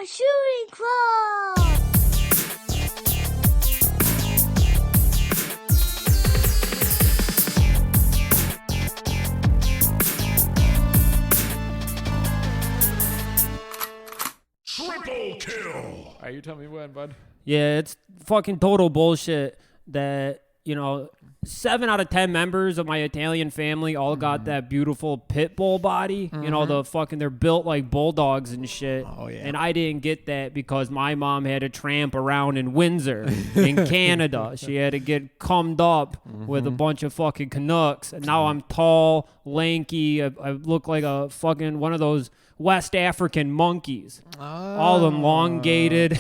Shooting Club! Triple kill! All right, you tell me when, bud. Yeah, it's fucking total bullshit that, 7 out of 10 members of my Italian family all got that beautiful pit bull body. They're built like bulldogs and shit. Oh, yeah. And I didn't get that because my mom had to tramp around in Windsor in Canada. She had to get cummed up with a bunch of fucking Canucks. And now I'm tall, lanky. I look like a fucking one of those West African monkeys. All elongated.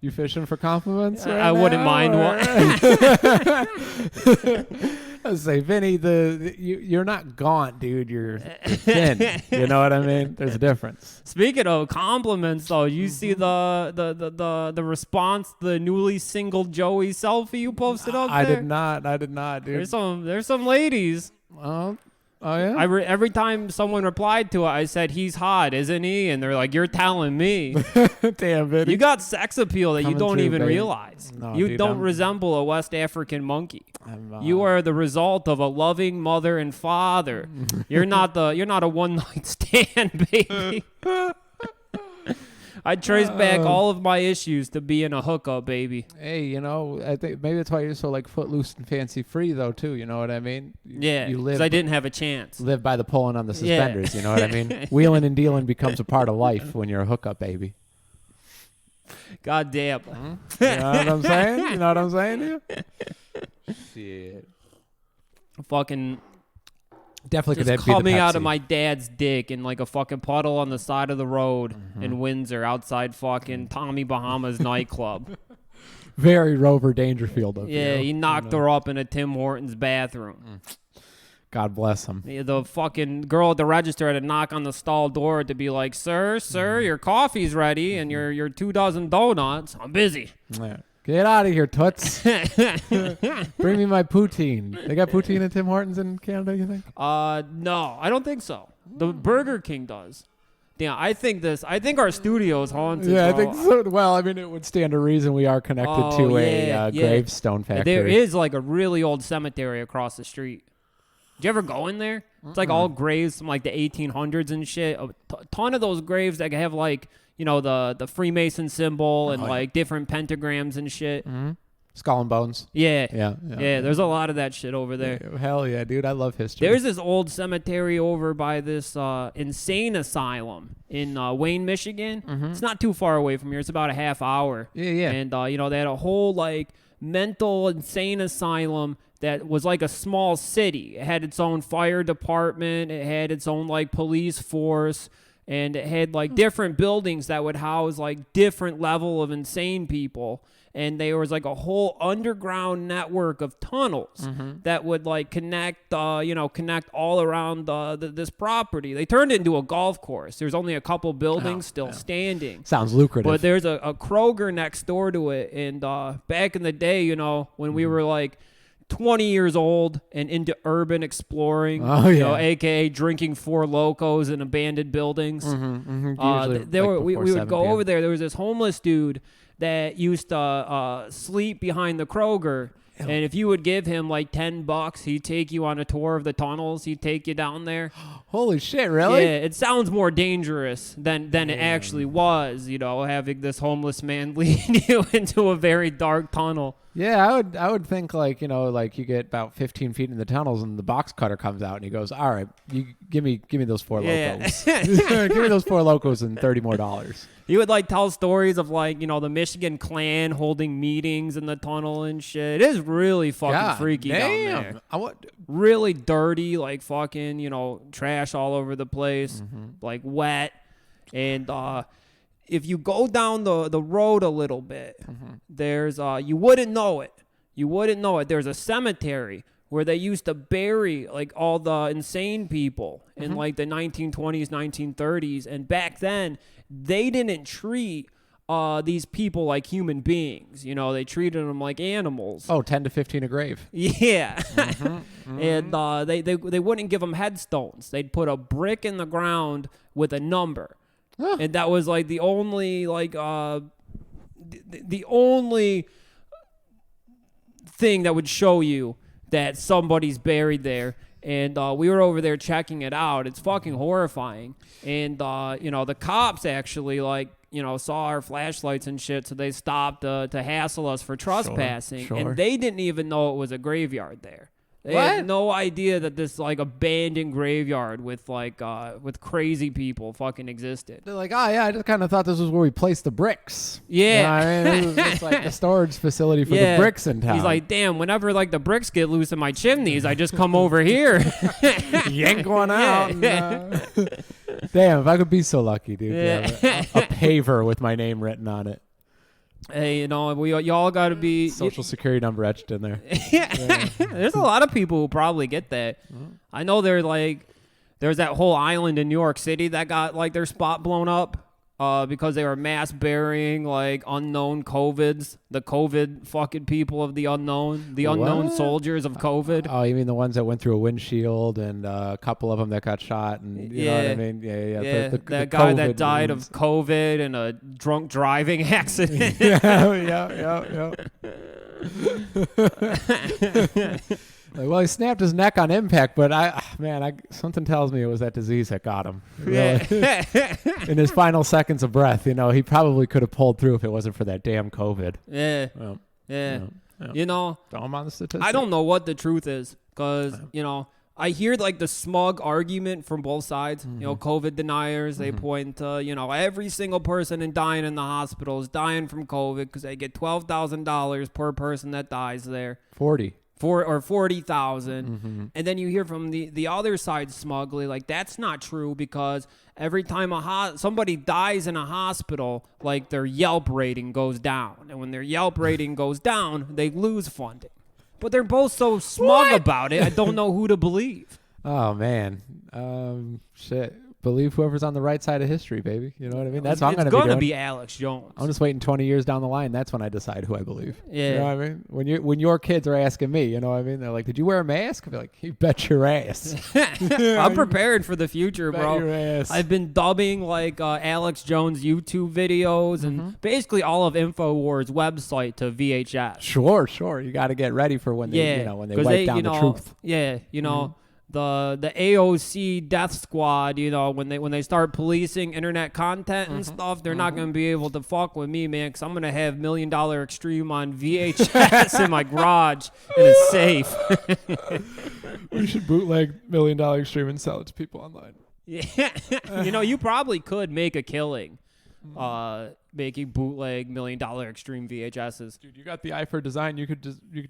You fishing for compliments? Right I wouldn't now, mind one. I was say, Vinny, you're not gaunt, dude. You're thin. You know what I mean? There's a difference. Speaking of compliments, though, you see the response, the newly single Joey selfie you posted up there? I did not, dude. There's some ladies. Oh yeah. Every time someone replied to it, I said, "He's hot, isn't he?" And they're like, "You're telling me." Damn, Vinny. You got sex appeal that you Coming don't through, even baby. realize. No, You dude, don't resemble a West African monkey. I'm, You are the result of a loving mother and father. You're not a one night stand, baby. I trace back all of my issues to being a hookup, baby. Hey, I think maybe that's why you're so like footloose and fancy free though too. You know what I mean? Yeah, You because I didn't have a chance. live by the pulling on the Yeah. suspenders. You know what I mean? Wheeling and dealing becomes a part of life when you're a hookup, baby. God damn. You know what I'm saying? You know what I'm saying? To you? Shit. Fucking Definitely could just be the coming out of Pepsi. my dad's dick in like a fucking puddle on the side of the road in Windsor outside fucking Tommy Bahama's nightclub. Very Rover Dangerfield of Yeah, you. he knocked her up in a Tim Hortons bathroom. God bless him. The fucking girl at the register had to knock on the stall door to be like, sir, your coffee's ready and your 24 donuts. I'm busy. Yeah. Get out of here, toots. Bring me my poutine. They got poutine at Tim Hortons in Canada, you think? No, I don't think so. The Burger King does. Yeah, I think our studio is haunted. Yeah, I bro. think so. Well, I mean, it would stand to reason we are connected to a gravestone factory. There is like a really old cemetery across the street. Did you ever go in there? It's like all graves from like the 1800s and shit. A ton of those graves that have like, the Freemason symbol and like different pentagrams and shit. Skull and Bones. Yeah. Yeah. There's a lot of that shit over there. Yeah, hell yeah, dude. I love history. There's this old cemetery over by this insane asylum in Wayne, Michigan. It's not too far away from here. It's about a half hour. Yeah. And, they had a whole, like, mental insane asylum that was like a small city. It had its own fire department. It had its own, like, police force. And it had, like, different buildings that would house, like, different level of insane people. And there was, like, a whole underground network of tunnels that would, like, connect all around this property. They turned it into a golf course. There's only a couple buildings still standing. Sounds lucrative. But there's a Kroger next door to it. And back in the day, when we were, like, 20 years old and into urban exploring, aka drinking Four Locos in abandoned buildings. We would go over there. There was this homeless dude that used to sleep behind the Kroger. And if you would give him like $10, he'd take you on a tour of the tunnels. He'd take you down there. Holy shit, really? Yeah, it sounds more dangerous than it actually was, having this homeless man lead you into a very dark tunnel. Yeah, I would think like you get about 15 feet in the tunnels and the box cutter comes out and he goes, all right, you give me those Four Locos. Give me those Four Locos and $30 more. He would like tell stories of like, the Michigan Klan holding meetings in the tunnel and shit. It is really fucking freaky down there. Really dirty, like fucking, trash all over the place, like wet. And if you go down the road a little bit, there's you wouldn't know it. There's a cemetery where they used to bury like all the insane people in like the 1920s, 1930s. And back then, they didn't treat these people like human beings. They treated them like animals. Oh, 10 to 15 a grave. Yeah. And they wouldn't give them headstones. They'd put a brick in the ground with a number. And that was like the only like the only thing that would show you that somebody's buried there. And we were over there checking it out. It's fucking horrifying. And the cops actually saw our flashlights and shit, so they stopped to hassle us for trespassing. Sure. And they didn't even know it was a graveyard there. They What? had no idea that this like abandoned graveyard with with crazy people fucking existed. They're like, oh yeah, I just kind of thought this was where we placed the bricks. Yeah. You know what I mean, it's like the storage facility for the bricks in town. He's like, damn, whenever like the bricks get loose in my chimneys, I just come over here. yank one out. And, damn, if I could be so lucky, dude. Yeah. A paver with my name written on it. Hey, y'all got to be Social security number etched in there. There's a lot of people who probably get that. I know there's that whole island in New York City that got like their spot blown up because they were mass burying like unknown COVIDs, the COVID fucking people of the unknown soldiers of COVID. Oh, you mean the ones that went through a windshield and a couple of them that got shot and you know what I mean? Yeah. The the guy COVID that died ones. of COVID in a drunk driving accident. yeah. Like, well, he snapped his neck on impact, but something tells me it was that disease that got him. Really. In his final seconds of breath, he probably could have pulled through if it wasn't for that damn COVID. Yeah. I'm on the statistics. I don't know what the truth is because, I hear like the smug argument from both sides. COVID deniers, they point to, every single person dying in the hospital is dying from COVID because they get $12,000 per person that dies there. 40,000, and then you hear from the other side smugly like that's not true because every time somebody dies in a hospital, like their Yelp rating goes down, and when their Yelp rating goes down, they lose funding. But they're both so smug about it. I don't know who to believe. Oh man, shit. Believe whoever's on the right side of history, baby. You know what I mean? That's what I'm going to be doing. It's going to be Alex Jones. I'm just waiting 20 years down the line. That's when I decide who I believe. Yeah. You know what I mean? When your kids are asking me, you know what I mean? They're like, did you wear a mask? I'll be like, you bet your ass. I'm prepared for the future, bet bro. Your ass. I've been dubbing like Alex Jones YouTube videos and basically all of InfoWars website to VHS. Sure. You got to get ready for when they, when they wipe down the truth. Yeah, the AOC death squad, when they start policing internet content and stuff, they're not going to be able to fuck with me, man, because I'm going to have $1 Million Extreme on VHS in my garage in a safe. We should bootleg $1 Million Extreme and sell it to people online. Yeah. You probably could make a killing making bootleg $1 Million Extreme VHSs. Dude, you got the eye for design. You could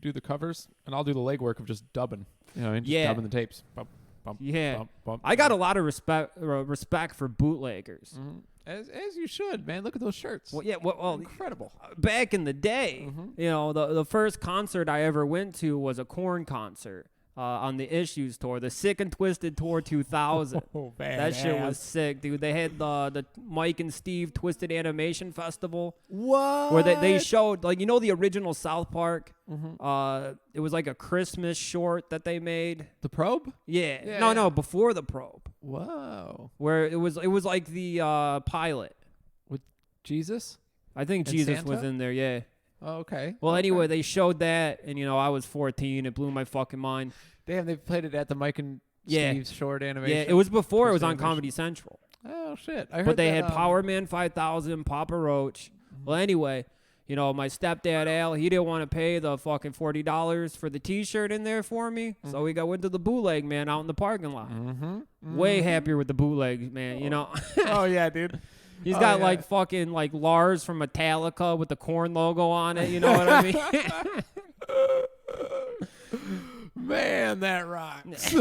do the covers, and I'll do the legwork of just dubbing. Just dubbing the tapes. Bump, bump, bump, bump. I got a lot of respect for bootleggers. As you should, man. Look at those shirts. Well, yeah, well, incredible. Back in the day, the first concert I ever went to was a Korn concert. On the Issues tour, the Sick and Twisted Tour 2000. Oh, man. That shit was sick, dude. They had the Mike and Steve Twisted Animation Festival. What? Where they showed, the original South Park. It was like a Christmas short that they made. The Probe? Yeah. No, before the Probe. Whoa. Where it was like the pilot. With Jesus? I think and Jesus Santa? was in there, yeah. Oh, okay. Well, anyway, they showed that, and, I was 14. It blew my fucking mind. Damn, they played it at the Mike and Steve's short animation. Yeah, it was before it was on animation. Comedy Central. Oh, shit. I heard But they that, had Power Man 5000, Papa Roach. Well, anyway, my stepdad, Al, he didn't want to pay the fucking $40 for the T-shirt in there for me, so we went to the bootleg, man, out in the parking lot. Way happier with the bootleg, man, Oh, yeah, dude. He's got like fucking like Lars from Metallica with the Korn logo on it. You know what I mean? Man, that rocks.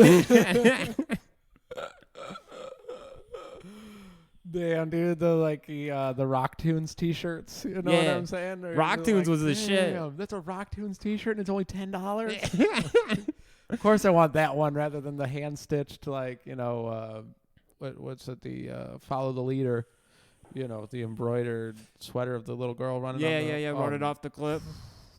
Damn, dude, the Rock Tunes T-shirts. You know what I'm saying? Or Rock Tunes was the shit. That's a Rock Tunes T-shirt and it's only $10. Of course, I want that one rather than the hand stitched what's it? The Follow the Leader. The embroidered sweater of the little girl running. Running off the cliff.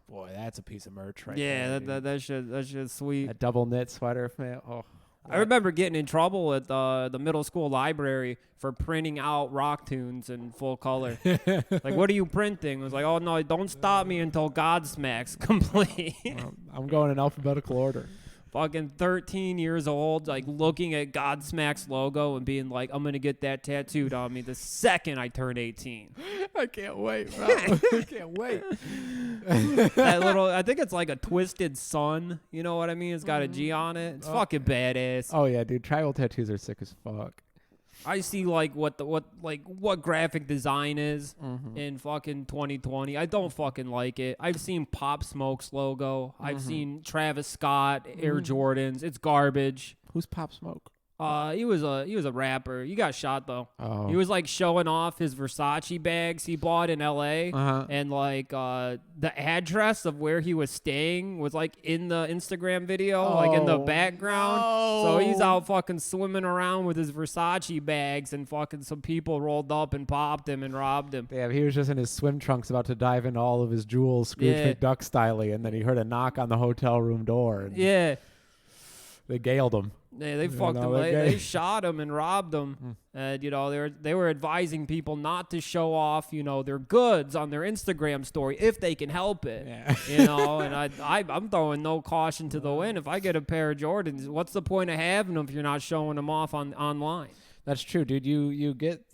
Boy, that's a piece of merch right there. Yeah, that shit's sweet. A double knit sweater, man. Oh, I remember getting in trouble at the middle school library for printing out rock tunes in full color. Like, what are you printing? I was like, oh, no, don't stop me until Godsmack's complete. I'm going in alphabetical order. Fucking 13 years old, like looking at Godsmack's logo and being like, I'm going to get that tattooed on me the second I turn 18. I can't wait, bro. I can't wait. That little, I think it's like a twisted sun. You know what I mean? It's got a G on it. It's fucking badass. Oh, yeah, dude. Tribal tattoos are sick as fuck. I see like what graphic design is in fucking 2020. I don't fucking like it. I've seen Pop Smoke's logo. I've seen Travis Scott Air Jordans. It's garbage. Who's Pop Smoke? He was a rapper. He got shot though. Oh. He was like showing off his Versace bags he bought in LA, and like the address of where he was staying was like in the Instagram video, like in the background. No. So he's out fucking swimming around with his Versace bags, and fucking some people rolled up and popped him and robbed him. Damn, he was just in his swim trunks about to dive into all of his jewels, Scrooge McDuck styley, and then he heard a knock on the hotel room door. And they galed him. Yeah, they fucked him. They shot him and robbed him. And you know, they were advising people not to show off, you know, their goods on their Instagram story if they can help it. Yeah. You know, and I'm throwing no caution to the wind. If I get a pair of Jordans, what's the point of having them if you're not showing them off online? That's true, dude. You get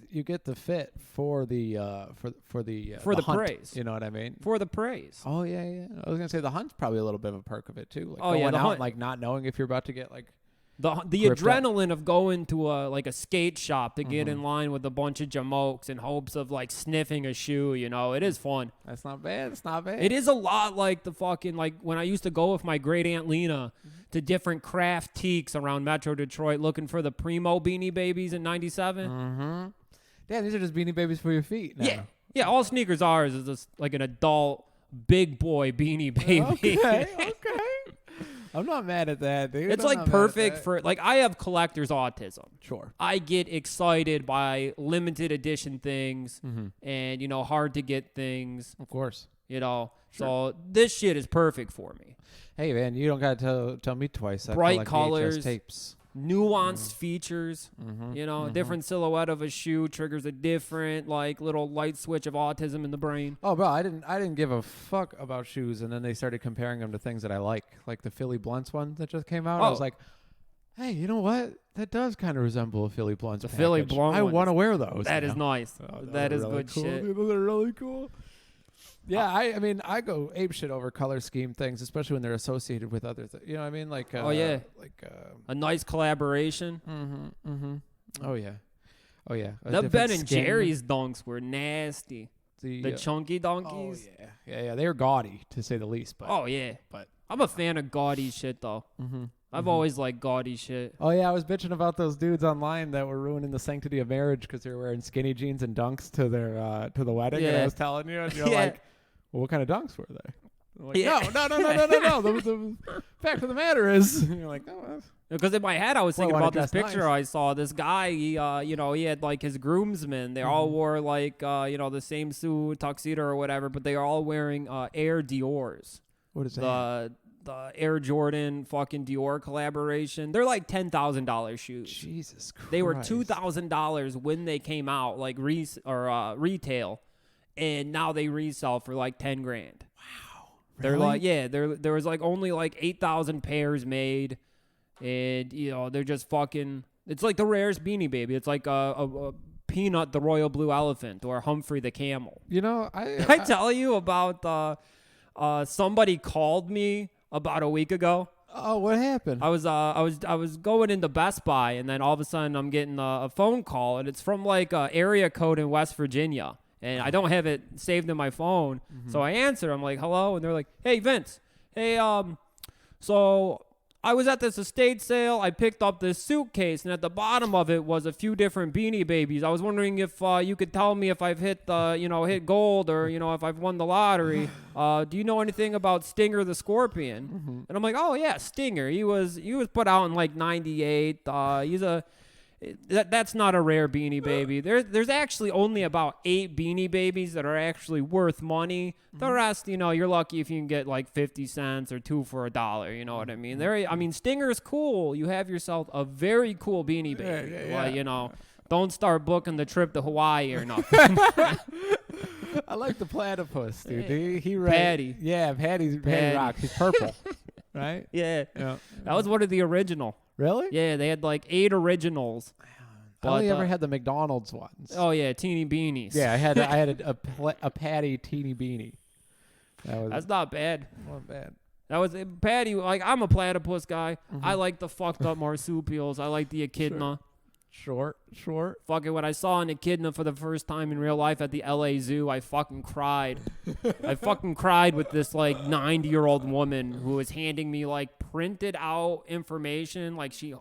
the fit for the hunt, praise. You know what I mean? For the praise. Oh yeah. I was gonna say the hunt's probably a little bit of a perk of it too. Like the going out hunt. and, like not knowing if you're about to get like the adrenaline of going to a skate shop to get in line with a bunch of jamokes in hopes of like sniffing a shoe, you know, it is fun. That's not bad. It's not bad. It is a lot like the fucking, like when I used to go with my great aunt Lena to different craft teaks around Metro Detroit looking for the Primo Beanie Babies in 97. Mm-hmm. Yeah, these are just Beanie Babies for your feet now. Yeah, all Sneakers are is just like an adult big boy Beanie Baby. Okay. I'm not mad at that, dude. It's like perfect for, like, I have collector's autism. Sure. I get excited by limited edition things and, you know, hard to get things. Of course. You know, so this shit is perfect for me. Hey, man, you don't got to tell me twice. Bright colors. VHS tapes. Nuanced features, you know, a different silhouette of a shoe triggers a different like little light switch of autism in the brain. Oh, bro, I didn't give a fuck about shoes, and then they started comparing them to things that I like the Philly Blunts one that just came out. I was like, hey, you know what? That does kind of resemble a Philly Blunts. The Philly Blunt. I want to wear those. That is nice. That is really good cool. shit. Those are really cool. Yeah, I mean, I go ape shit over color scheme things, especially when they're associated with other things. You know what I mean? Like, a nice collaboration. Oh yeah. The Ben and Jerry's dunks were nasty. The chunky Oh donkeys. yeah. They were gaudy to say the least. But but I'm a fan of gaudy shit though. I've always liked gaudy shit. Oh yeah, I was bitching about those dudes online that were ruining the sanctity of marriage because they were wearing skinny jeans and dunks to their to the wedding. And I was telling you, and you're like, well, what kind of dunks were they? I'm like, no. The fact of the matter is, you're like, no. Because in my head, I was thinking about this picture nice. I saw. This guy, he had like his groomsmen. They all wore like, the same suit, tuxedo or whatever, but they are all wearing Air Dior's. What is that? The Air Jordan fucking Dior collaboration. They're like $10,000 shoes. Jesus Christ. They were $2,000 when they came out, like retail, and now they resell for like $10,000. Wow. They're Really? like, there was like only like 8,000 pairs made, and you know they're just fucking. It's like the rarest Beanie Baby. It's like a Peanut the Royal Blue Elephant or Humphrey the Camel. You know, I tell you about somebody called me about a week ago. Oh, what happened? I was going into Best Buy, and then all of a sudden I'm getting a phone call, and it's from like a area code in West Virginia, and I don't have it saved in my phone. So I answer. I'm like, hello, and they're like, hey Vince, hey so I was at this estate sale. I picked up this suitcase, and at the bottom of it was a few different Beanie Babies. I was wondering if you could tell me if I've hit hit gold, or if I've won the lottery. Do you know anything about Stinger the Scorpion? And I'm like, oh yeah, Stinger. He was put out in like '98. That's not a rare Beanie Baby. There's actually only about 8 Beanie Babies that are actually worth money. The rest, you're lucky if you can get like 50 cents or 2 for $1. You know what I mean? Stinger's cool. You have yourself a very cool Beanie Baby. Well, don't start booking the trip to Hawaii or nothing. I like the platypus, dude. He Patty. Yeah, Patty rocks. He's purple, right? Yeah. That was one of the original. Really? Yeah, they had like 8 originals. I only ever had the McDonald's ones. Oh yeah, teeny beanies. Yeah, I had a Patty teeny beanie. That's not bad. Not bad. That was Patty. Like, I'm a platypus guy. I like the fucked up marsupials. I like the echidna. Short. Fucking when I saw an echidna for the first time in real life at the LA Zoo, I fucking cried. I fucking cried with this like 90-year-old woman who was handing me like printed out information. Like she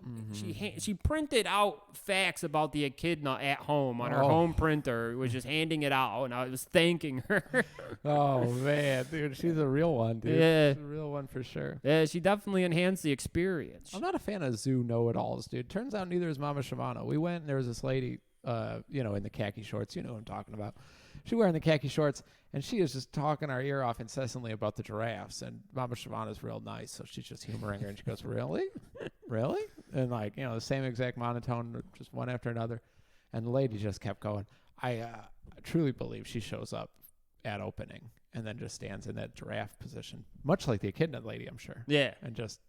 printed out facts about the echidna at home on her home printer. It was just handing it out, and I was thanking her. Oh man, dude, she's a real one, dude. Yeah, she's a real one for sure. Yeah, she definitely enhanced the experience. I'm not a fan of zoo know-it-alls, dude. Turns out neither is Mama Shimano. We went and there was this lady, in the khaki shorts. You know what I'm talking about. She wearing the khaki shorts, and she is just talking our ear off incessantly about the giraffes. And Mama Shimano's real nice, so she's just humoring her. And she goes, "Really? Really?" And the same exact monotone, just one after another. And the lady just kept going. I truly believe she shows up at opening and then just stands in that giraffe position, much like the echidna lady, I'm sure. Yeah. And just,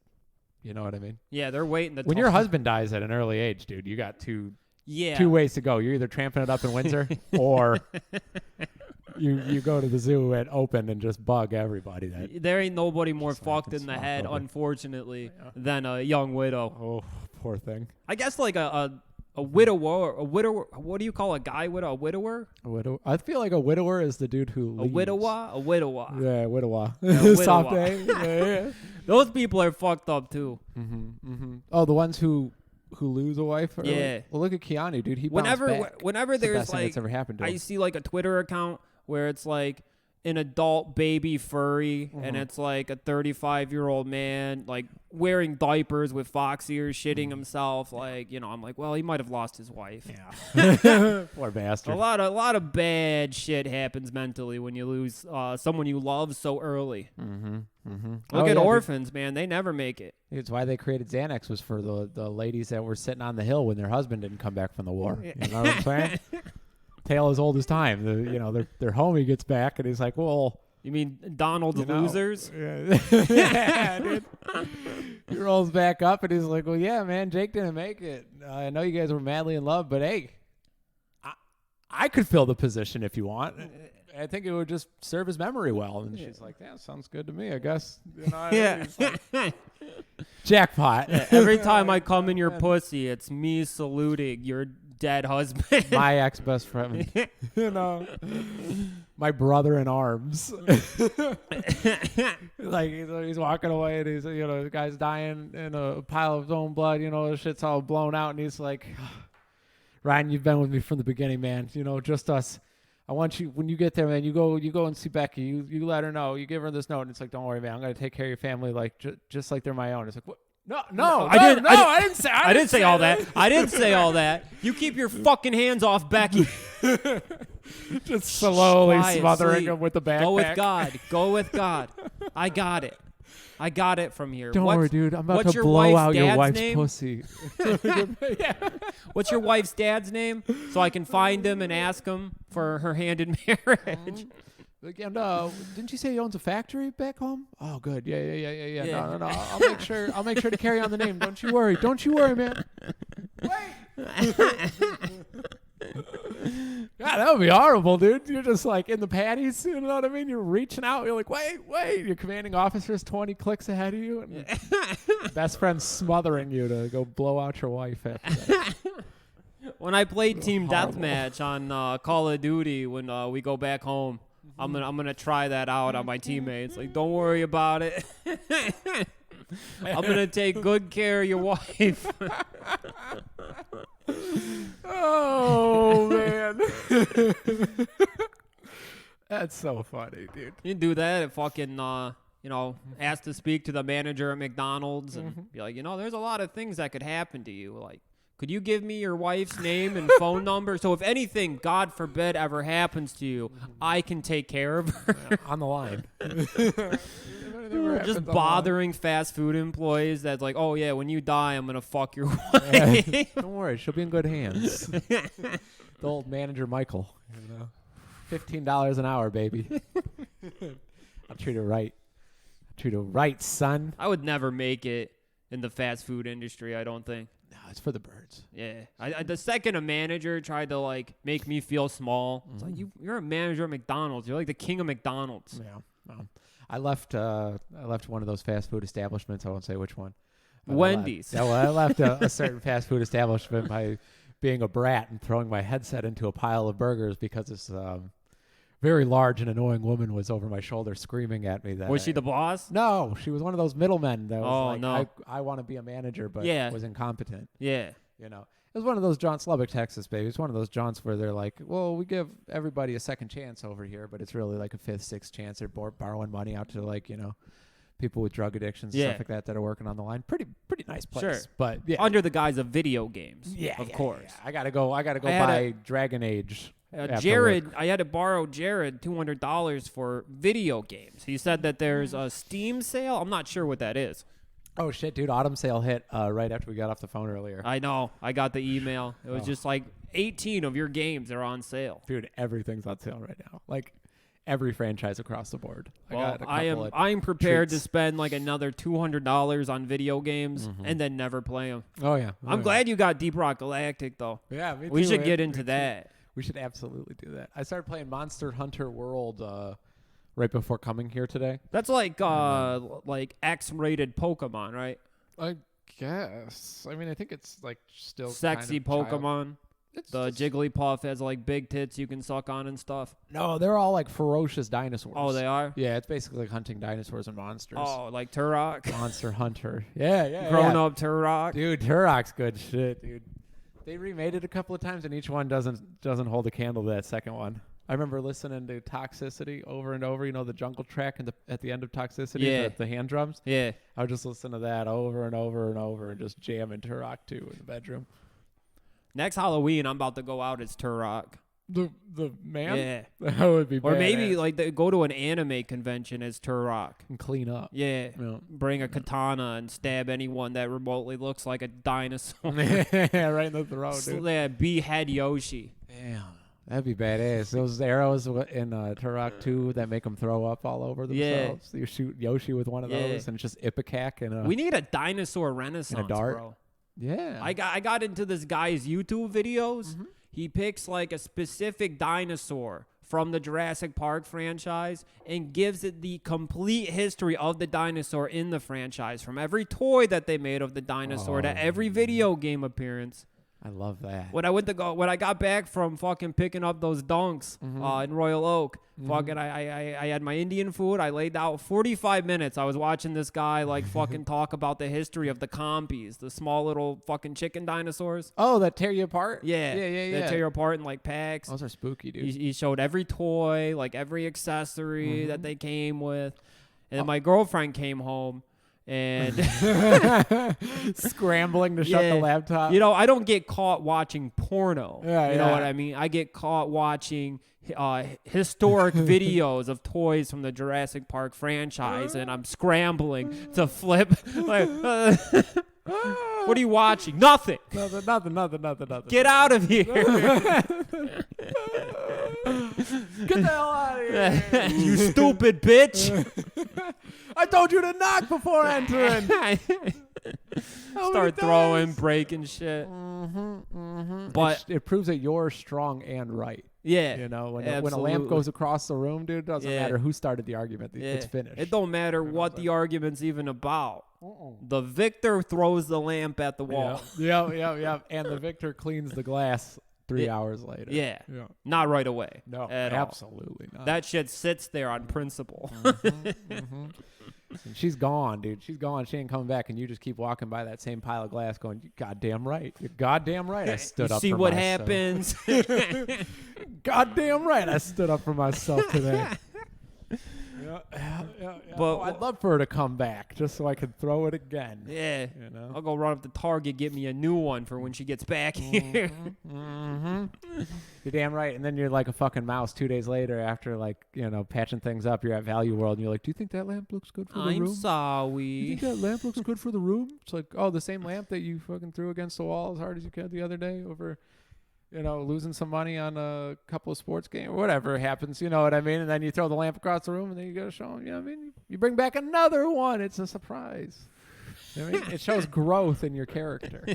you know what I mean? Yeah, they're waiting. When your husband dies at an early age, dude, you got two ways to go. You're either tramping it up in Windsor or you go to the zoo at open and just bug everybody. There ain't nobody more fucked in the head, unfortunately, than a young widow. Oh, poor thing. I guess like a widower. What do you call a guy widow? A widower? A widow. I feel like a widower is the dude who leaves. A widower? A widower. Yeah, widower. Widower. Soft A. Yeah. Those people are fucked up too. Oh, the ones who lose a wife? Yeah. Well, look at Keanu, dude. He whenever bounced back. Whenever It's the there's best thing like, that's ever happened to I him. see like a Twitter account where it's like an adult baby furry, and it's like a 35-year-old man like wearing diapers with fox ears, shitting himself. Like, I'm like, well, he might have lost his wife. Yeah. Poor bastard. A lot of bad shit happens mentally when you lose someone you love so early. Look at orphans, man. They never make it. It's why they created Xanax, was for the ladies that were sitting on the hill when their husband didn't come back from the war. You know what I'm saying? Tale as old as time. Their homie gets back and he's like, well, you mean Donald's losers? Yeah, dude. He rolls back up and he's like, well, yeah, man, Jake didn't make it. I know you guys were madly in love, but hey, I could fill the position if you want. I think it would just serve his memory well. And she's like, yeah, sounds good to me, I guess. Like, jackpot. Every time I come in your pussy, it's me saluting your dead husband. My ex-best friend. My brother in arms. Like he's walking away and he's, the guy's dying in a pile of his own blood. The shit's all blown out, and he's like, Ryan, you've been with me from the beginning, man. Just us. I want you, when you get there, man, you go and see Becky. You let her know. You give her this note, and it's like, don't worry, man. I'm gonna take care of your family, like just like they're my own. It's like, what? No, I didn't say all that. I didn't say all that. You keep your fucking hands off Becky. Just slowly smothering sleep. him with the backpack. Go with God. I got it from here. Don't worry, dude. I'm about to blow out your wife's pussy. What's your wife's dad's name? So I can find him and ask him for her hand in marriage. And didn't you say he owns a factory back home? Oh, good. Yeah. No. I'll make sure to carry on the name. Don't you worry, man. Wait. God, that would be horrible, dude. You're just like in the patties, you know what I mean? You're reaching out. You're like, wait. Your commanding officer's 20 clicks ahead of you. And best friend's smothering you to go blow out your wife after that. When I played Team Deathmatch on Call of Duty, when we go back home, I'm gonna try that out on my teammates. Like, don't worry about it. I'm gonna take good care of your wife. Oh man, that's so funny, dude. You do that and fucking ask to speak to the manager at McDonald's and be like, there's a lot of things that could happen to you. Like, could you give me your wife's name and phone number? So if anything, God forbid, ever happens to you, I can take care of her. On the line. Just bothering fast food employees that's like, oh, yeah, when you die, I'm going to fuck your wife. Don't worry. She'll be in good hands. The old manager, Michael. You know, $15 an hour, baby. I'll treat her right. Treat her right, son. I would never make it in the fast food industry, I don't think. No, it's for the birds. Yeah. The second a manager tried to, like, make me feel small, it's like, you're a manager at McDonald's. You're like the king of McDonald's. Yeah. No. I left one of those fast food establishments. I won't say which one. Wendy's. I left a certain fast food establishment by being a brat and throwing my headset into a pile of burgers because this very large and annoying woman was over my shoulder screaming at me. That Was she the boss? No, she was one of those middlemen that was like, no. I want to be a manager, but Yeah. was incompetent. Yeah. You know, it was one of those jaunts, Lubbock, Texas, baby. It's one of those jaunts where they're like, well, we give everybody a second chance over here, but it's really like a fifth, sixth chance. They're borrowing money out to, like, you know, people with drug addictions and stuff like that are working on the line. Pretty nice place. Sure. But yeah, Under the guise of video games. yeah, Of yeah, course. yeah. I gotta go had buy Dragon Age. after Jared, work. I had to borrow Jared $200 for video games. He said that there's a Steam sale. I'm not sure what that is. Oh shit, dude! Autumn sale hit right after we got off the phone earlier. I know. I got the email. It was just like 18 of your games are on sale. Dude, everything's on sale right now. Like every franchise across the board. Well, I'm prepared to spend like another $200 on video games and then never play them. Oh yeah. I'm glad you got Deep Rock Galactic though. Yeah, me too. We should man. get into Me too. that. We should absolutely do that. I started playing Monster Hunter World right before coming here today. That's like X-rated Pokemon, right? I guess. I mean, I think it's like still Sexy kind of child- Pokemon. It's The just- Jigglypuff has like big tits you can suck on and stuff. No, they're all like ferocious dinosaurs. Oh, they are? Yeah, it's basically like hunting dinosaurs and monsters. Oh, like Turok? Monster Hunter. Yeah. Grown up Turok? Dude, Turok's good shit, dude. They remade it a couple of times, and each one doesn't hold a candle to that second one. I remember listening to Toxicity over and over. You know, the jungle track at the end of Toxicity, Yeah. the hand drums. Yeah. I would just listen to that over and over and over, and just jamming Turok 2 in the bedroom. Next Halloween, I'm about to go out as Turok. The man, Yeah. that would be. Or maybe badass. like go to an anime convention as Turok. and clean up. Yeah. Yeah. Bring a katana and stab anyone that remotely looks like a dinosaur. Yeah, right in the throat, dude. Yeah, behead Yoshi. Damn, that'd be badass. Those arrows in Turok 2 that make them throw up all over themselves. You shoot Yoshi with one of Yeah. those, and it's just Ipecac and We need a dinosaur renaissance, dart? bro. yeah. I got into this guy's YouTube videos. Mm-hmm. He picks like a specific dinosaur from the Jurassic Park franchise and gives it the complete history of the dinosaur in the franchise, from every toy that they made of the dinosaur to every video game appearance. I love that. When I got back from fucking picking up those dunks in Royal Oak, fucking I had my Indian food. I laid out 45 minutes. I was watching this guy like fucking talk about the history of the compies, the small little fucking chicken dinosaurs. Oh, that tear you apart? Yeah. They tear you apart in like packs. Those are spooky, dude. He showed every toy, like every accessory that they came with. And then my girlfriend came home and Scrambling to shut the laptop. You know, I don't get caught watching porno. Yeah, you know yeah. what I mean? I get caught watching historic videos of toys from the Jurassic Park franchise, and I'm scrambling to flip. Like, what are you watching? Nothing. Nothing. Get out of here. Get the hell out of here. You stupid bitch. I told you to knock before entering. Start throwing, breaking shit. But it proves that you're strong and right. yeah, You know, when a absolutely. lamp goes across the room, dude, it doesn't Yeah. matter who started the argument. Yeah. It's finished. It don't matter what the argument's even about. The victor throws the lamp at the wall. Yeah. And the victor cleans the glass 3 Yeah. hours later. Yeah. Yeah. Not right away. No, at all. absolutely not. That shit sits there on principle. And she's gone, dude. She's gone. She ain't coming back. And you just keep walking by that same pile of glass going, "You goddamn right. You're goddamn right. I stood You up see for what myself. happens. Goddamn right. I stood up for myself today. But I'd love for her to come back just so I could throw it again. Yeah. You know? I'll go run up to Target, get me a new one for when she gets back here. You're damn right. And then you're like a fucking mouse 2 days later after, like, patching things up. You're at Value World and you're like, do you think that lamp looks good for the room? I'm sorry. You think that lamp looks good for the room? It's like, oh, the same lamp that you fucking threw against the wall as hard as you could the other day over, losing some money on a couple of sports games or whatever happens. You know what I mean? And then you throw the lamp across the room and then you got to show them, you know what I mean? You bring back another one. It's a surprise. You know what I mean? It shows growth in your character.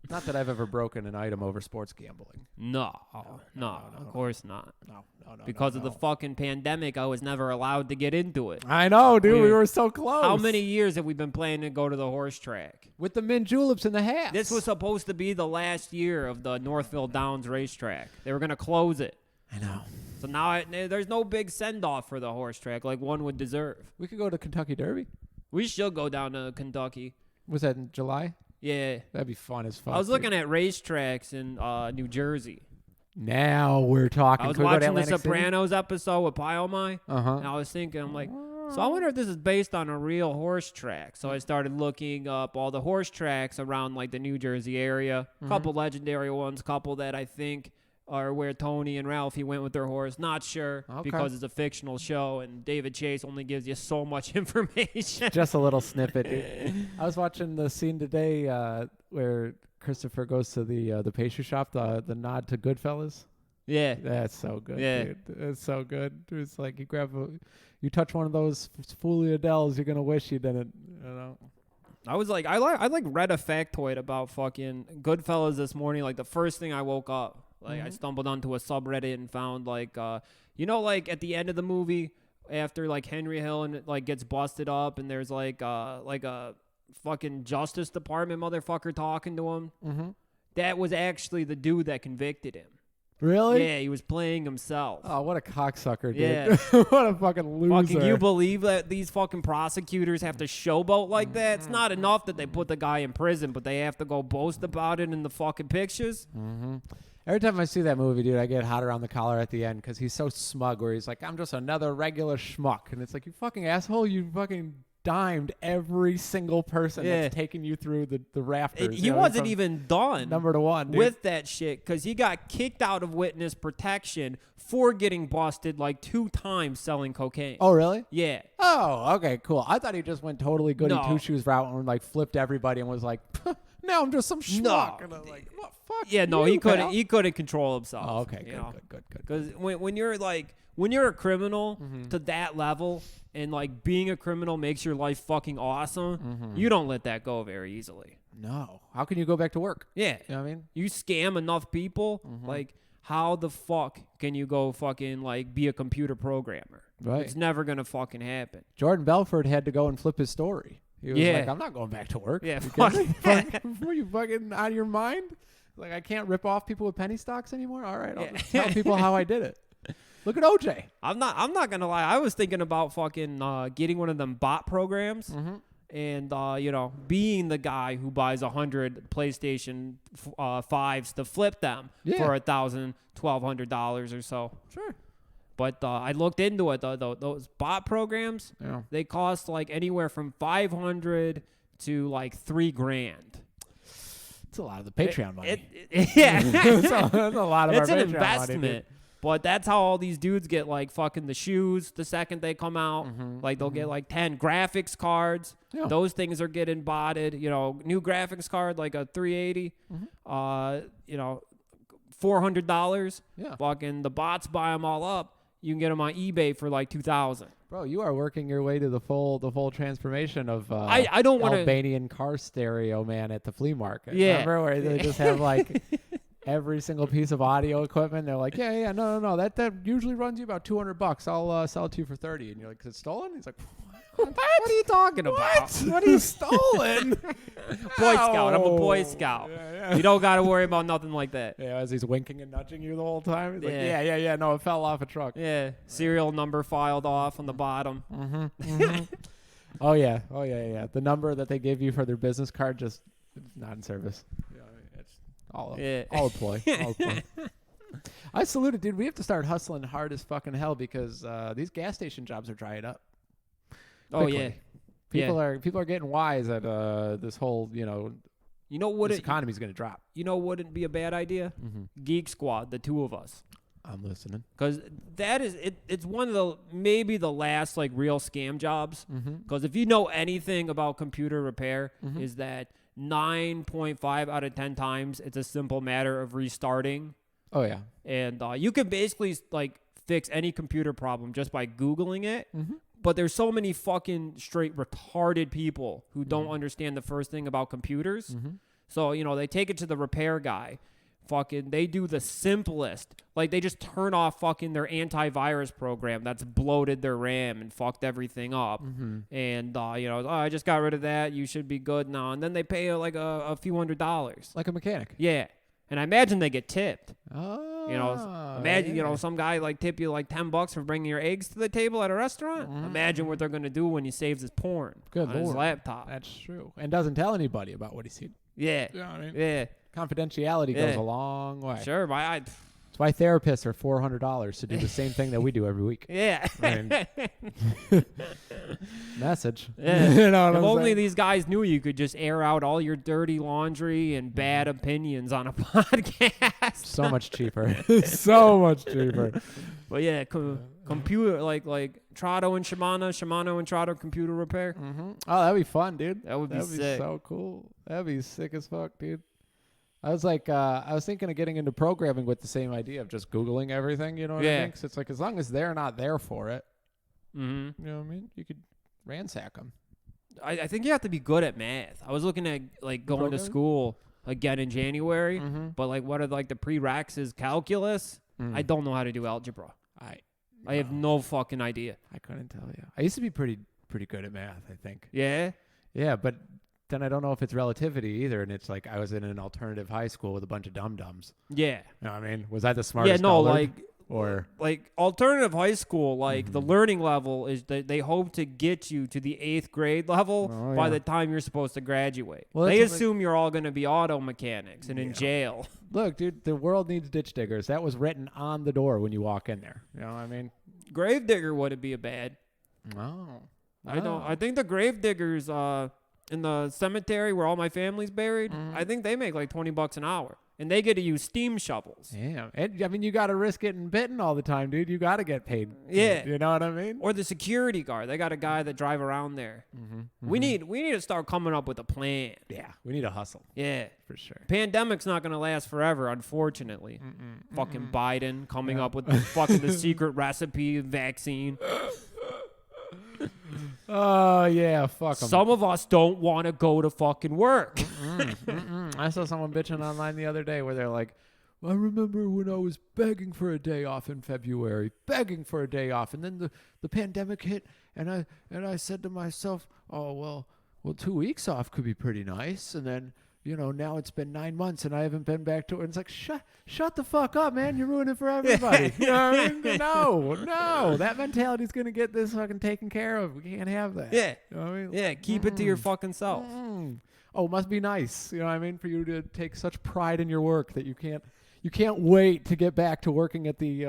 Not that I've ever broken an item over sports gambling. No, of course not. No. Because of the fucking pandemic, I was never allowed to get into it. I know, dude. We were so close. How many years have we been planning to go to the horse track? With the mint juleps in the hats. This was supposed to be the last year of the Northville Downs racetrack. They were going to close it. I know. So now there's no big send-off for the horse track like one would deserve. We could go to Kentucky Derby. We should go down to Kentucky. Was that in July? Yeah. That'd be fun as fuck. I was looking at racetracks in New Jersey. Now we're talking. I was watching the Sopranos episode with Pyomai, and I was thinking, I'm like, so I wonder if this is based on a real horse track. So I started looking up all the horse tracks around like the New Jersey area. A couple legendary ones, couple that I think are where Tony and Ralphie went with their horse. Not sure because it's a fictional show and David Chase only gives you so much information. Just a little snippet. Dude. I was watching the scene today where Christopher goes to the pastry shop, the nod to Goodfellas. Yeah. That's so good, yeah. dude. It's so good. It's like you touch one of those Foolie Adels, you're going to wish you didn't, I was like, I read a factoid about fucking Goodfellas this morning. Like the first thing I woke up, like I stumbled onto a subreddit and found like, like at the end of the movie after like Henry Hill and like gets busted up and there's like a fucking Justice Department motherfucker talking to him. That was actually the dude that convicted him. Really? Yeah, he was playing himself. Oh, what a cocksucker, dude. Yeah. What a fucking loser. Fucking you believe that these fucking prosecutors have to showboat like that? It's not enough that they put the guy in prison, but they have to go boast about it in the fucking pictures? Every time I see that movie, dude, I get hot around the collar at the end because he's so smug where he's like, I'm just another regular schmuck. And it's like, you fucking asshole, you fucking dimed every single person that's taking you through the rafters. He wasn't even done number one with that shit because he got kicked out of witness protection for getting busted like 2 times selling cocaine. Oh, really? Yeah. Oh, okay, cool. I thought he just went totally goody two-shoes route and like flipped everybody and was like, now I'm just some schmuck. No. And I'm like, what, fuck yeah, no, you, he couldn't control himself. Oh, okay, good. Because when you're a criminal to that level and like being a criminal makes your life fucking awesome, you don't let that go very easily. No. How can you go back to work? Yeah. You know what I mean? You scam enough people, like how the fuck can you go fucking like be a computer programmer? Right. It's never going to fucking happen. Jordan Belfort had to go and flip his story. He was like, I'm not going back to work. Yeah, fuck. Were you fucking out of your mind? Like, I can't rip off people with penny stocks anymore? All right, I'll just tell people how I did it. Look at OJ. I'm not gonna lie. I was thinking about fucking getting one of them bot programs and being the guy who buys 100 PlayStation 5s to flip them for $1,000, $1,200 or so. Sure. But I looked into it. Those bot programs, they cost like anywhere from $500 to like $3,000. It's a lot of the Patreon money. Yeah, that's a lot of it's our an Patreon investment. money, But that's how all these dudes get like fucking the shoes the second they come out. Like they'll get like 10 graphics cards. Yeah. Those things are getting botted. New graphics card like a 380. $400. Yeah. Fucking the bots buy them all up. You can get them on eBay for like $2,000. Bro, you are working your way to the full transformation of I don't want Albanian car stereo man at the flea market. Yeah. Remember where they just have like every single piece of audio equipment? They're like, no, that usually runs you about $200. I'll sell it to you for $30. And you're like, is it stolen? He's like, what are you talking about? What are you stolen? Boy Scout. I'm a Boy Scout. Yeah. You don't got to worry about nothing like that. Yeah, as he's winking and nudging you the whole time. He's like, yeah. No, it fell off a truck. Yeah. Serial number filed off on the bottom. Oh, yeah. The number that they give you for their business card just not in service. Yeah, it's all a ploy. All a ploy. I salute it, dude. We have to start hustling hard as fucking hell because these gas station jobs are drying up. Oh quickly. yeah. People are getting wise at this whole, You know what? this economy's going to drop. You know, wouldn't be a bad idea. Geek Squad, the two of us. I'm listening. Because that is it's one of the maybe the last like real scam jobs. Because if you know anything about computer repair, is that 9.5 out of 10 times it's a simple matter of restarting. Oh yeah. And you can basically like fix any computer problem just by Googling it. But there's so many fucking straight retarded people who don't understand the first thing about computers. So, they take it to the repair guy. Fucking, they do the simplest. Like, they just turn off fucking their antivirus program that's bloated their RAM and fucked everything up. And, I just got rid of that. You should be good now. And then they pay like a few $100s. Like a mechanic. Yeah. And I imagine they get tipped. Oh. Imagine, some guy like tip you like $10 for bringing your eggs to the table at a restaurant. Imagine what they're going to do when he saves his porn on his laptop. That's true. And doesn't tell anybody about what he's seen. Yeah. You know what I mean? Yeah. Confidentiality goes a long way. Sure. That's why therapists are $400 to do the same thing that we do every week. Yeah. Message. Yeah. You know what if I'm only saying? these guys knew you could just air out all your dirty laundry and bad opinions on a podcast. So much cheaper. So much cheaper. But yeah, computer like Trado and Shimano and Trado computer repair. Oh, that'd be fun, dude. That would be sick. So cool. That'd be sick as fuck, dude. I was thinking of getting into programming with the same idea of just Googling everything, you know what I mean? 'Cause it's like, as long as they're not there for it, you know what I mean? You could ransack them. I think you have to be good at math. I was looking at like going to school again in January, but like what are like the prereqs is calculus. I don't know how to do algebra. I have no fucking idea. I couldn't tell you. I used to be pretty good at math, I think. Yeah? Yeah, but then I don't know if it's relativity either, and it's like I was in an alternative high school with a bunch of dum-dums. Yeah. You know what I mean? Was I the smartest? Yeah, no, colored? Or like alternative high school, like the learning level is they hope to get you to the 8th grade level by the time you're supposed to graduate. Well, they assume you're all going to be auto mechanics and in jail. Look, dude, the world needs ditch diggers. That was written on the door when you walk in there. You know what I mean? Gravedigger wouldn't be a bad. Oh. I think the gravediggers in the cemetery where all my family's buried, I think they make like $20 an hour. And they get to use steam shovels. Yeah. I mean, you got to risk getting bitten all the time, dude. You got to get paid. Yeah. You know what I mean? Or the security guard. They got a guy that drive around there. We need to start coming up with a plan. Yeah. We need a hustle. Yeah. For sure. Pandemic's not going to last forever, unfortunately. Fucking Biden coming up with the secret recipe vaccine. Oh, yeah, fuck 'em. Some of us don't want to go to fucking work. I saw someone bitching online the other day where they're like, I remember when I was begging for a day off in February, begging for a day off, and then the pandemic hit, and I said to myself, oh, well, 2 weeks off could be pretty nice, and then, now it's been 9 months and I haven't been back to it. And it's like, shut the fuck up, man. You're ruining it for everybody. You know what I mean? No. That mentality's going to get this fucking taken care of. We can't have that. Yeah. You know what I mean? Yeah, keep it to your fucking self. Oh, it must be nice. You know what I mean? For you to take such pride in your work that you can't wait to get back to working at the,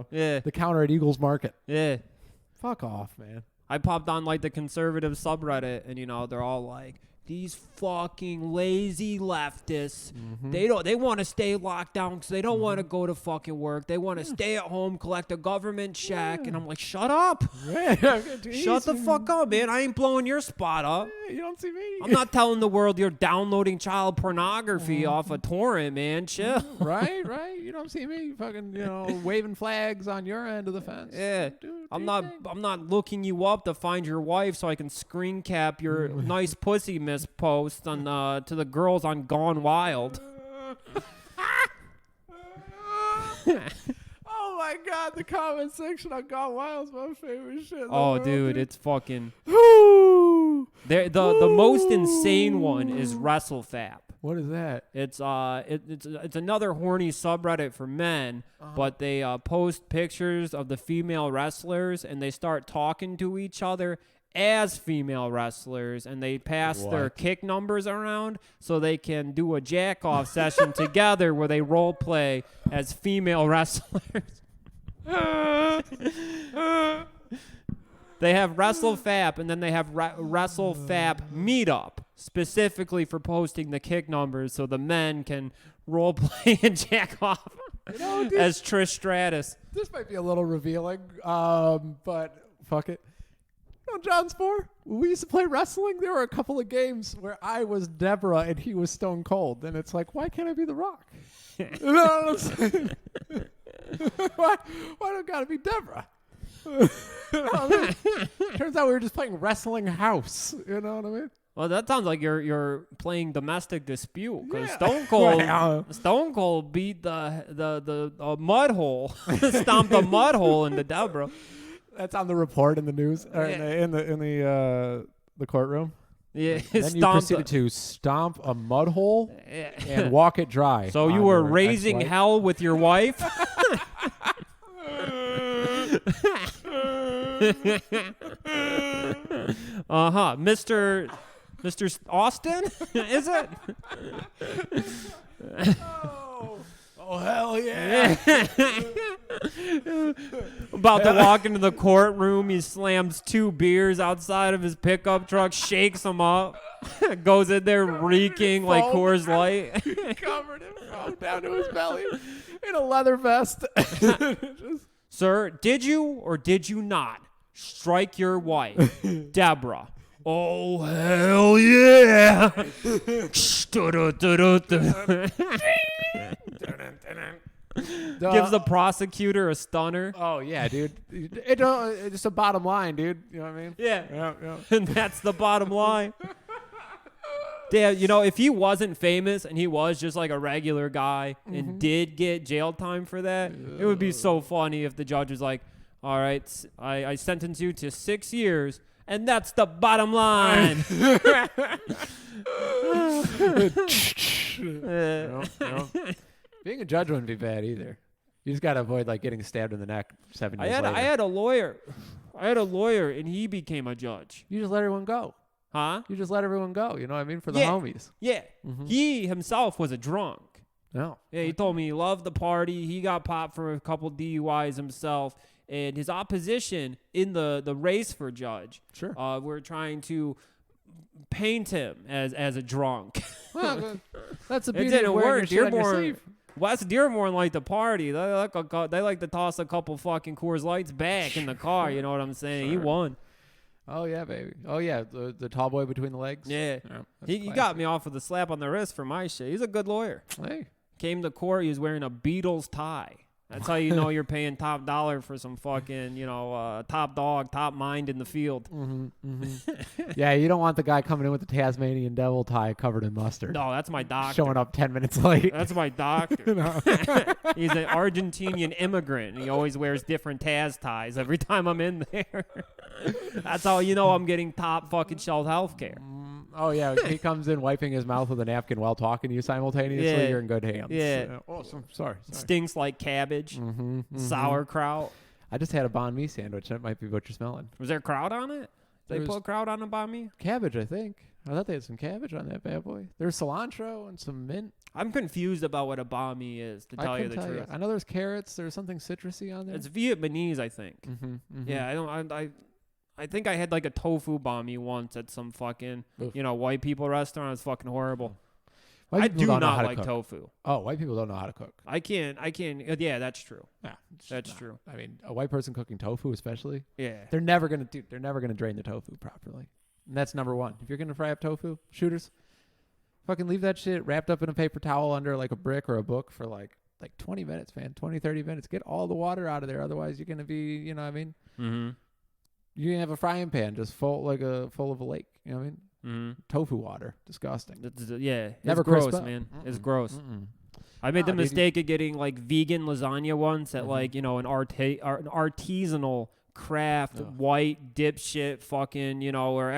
the counter at Eagles Market. Yeah. Fuck off, man. I popped on like the conservative subreddit and, they're all like, these fucking lazy leftists, they want to stay locked down because they don't want to go to fucking work. They want to stay at home, collect a government check. And I'm like, shut up. Shut the fuck up, man. I ain't blowing your spot up. You don't see me. I'm not telling the world you're downloading child pornography off a torrent, man. Chill. Right. You don't see me fucking, waving flags on your end of the fence. Yeah. I'm not looking you up to find your wife so I can screen cap your nice pussy miss post on to the girls on Gone Wild. Oh my god, the comment section on Gone Wild is my favorite shit. Oh, dude, it's fucking. The most insane one is WrestleFap. What is that? It's another horny subreddit for men, but they post pictures of the female wrestlers and they start talking to each other as female wrestlers, and they pass their kick numbers around so they can do a jack-off session together where they role play as female wrestlers. They have WrestleFap, and then they have WrestleFap Meetup, specifically for posting the kick numbers so the men can role play and jack off as Trish Stratus. This might be a little revealing, but fuck it. John Spore, when we used to play wrestling, there were a couple of games where I was Deborah and he was Stone Cold. And it's like, why can't I be The Rock? You know what I'm saying? why do I gotta be Deborah? Turns out we were just playing Wrestling House. You know what I mean? Well, that sounds like you're playing domestic dispute because Yeah. Stone Cold beat the mud hole, stomped a mud hole into Deborah. That's on the report in the news or in the courtroom. Yeah, And then you proceeded to stomp a mud hole and walk it dry. So you were raising hell with your wife? Mr. Austin, is it? Oh hell yeah! About to walk into the courtroom, he slams 2 beers outside of his pickup truck, shakes them up, goes in there reeking like Coors Light, covered in foam down to his belly in a leather vest. Sir, did you or did you not strike your wife, Deborah? Oh hell yeah! Gives the prosecutor a stunner. Oh yeah, dude. It's just a bottom line, dude. You know what I mean? Yeah. And that's the bottom line. Damn, if he wasn't famous and he was just like a regular guy and did get jail time for that, it would be so funny if the judge was like, all right, I sentence you to 6 years, and that's the bottom line. Being a judge wouldn't be bad either. You just gotta avoid like getting stabbed in the neck 7 years later. I had a lawyer, and he became a judge. You just let everyone go. Huh? You just let everyone go. You know what I mean? For the homies. Yeah. He himself was a drunk. No. Yeah, he told me he loved the party. He got popped for a couple DUIs himself. And his opposition in the race for judge, we're trying to paint him as a drunk. Well, that's a beauty. It didn't work. Dearborn, West Dearborn liked to party. They like to toss a couple fucking Coors Lights back in the car. You know what I'm saying? He won. Oh yeah, baby. Oh yeah, the tall boy between the legs. Yeah, he got me off with a slap on the wrist for my shit. He's a good lawyer. Hey, came to court. He was wearing a Beatles tie. That's how you know you're paying top dollar for some fucking, top dog, top mind in the field. Yeah, you don't want the guy coming in with the Tasmanian devil tie covered in mustard. No, that's my doctor. Showing up 10 minutes late. That's my doctor. He's an Argentinian immigrant, and he always wears different Taz ties every time I'm in there. That's how you know I'm getting top fucking shelf healthcare. Oh, yeah. He comes in wiping his mouth with a napkin while talking to you simultaneously. Yeah. You're in good hands. Yeah. Sorry. Stinks like cabbage, sauerkraut. I just had a banh mi sandwich. That might be what you're smelling. Was there kraut on it? They put kraut on a banh mi? Cabbage, I think. I thought they had some cabbage on that bad boy. There's cilantro and some mint. I'm confused about what a banh mi is, to tell you the truth. I know there's carrots. There's something citrusy on there. It's Vietnamese, I think. Yeah, I think I had like a tofu banh mi once at some fucking, white people restaurant. It was fucking horrible. I do not like tofu. Oh, white people don't know how to cook. I can't. Yeah, that's true. Yeah, that's true. I mean, a white person cooking tofu, especially. Yeah, they're never gonna drain the tofu properly. And that's number one. If you're gonna fry up tofu, shooters, fucking leave that shit wrapped up in a paper towel under like a brick or a book for like 20 minutes, man. 20, 30 minutes. Get all the water out of there. Otherwise, you're gonna be, you know what I mean? Mm-hmm. You can have a frying pan just full of a lake. You know what I mean? Mm-hmm. Tofu water, disgusting. Never gross, man. It's gross. I made the mistake of getting like vegan lasagna once at like an artisanal craft white dipshit fucking where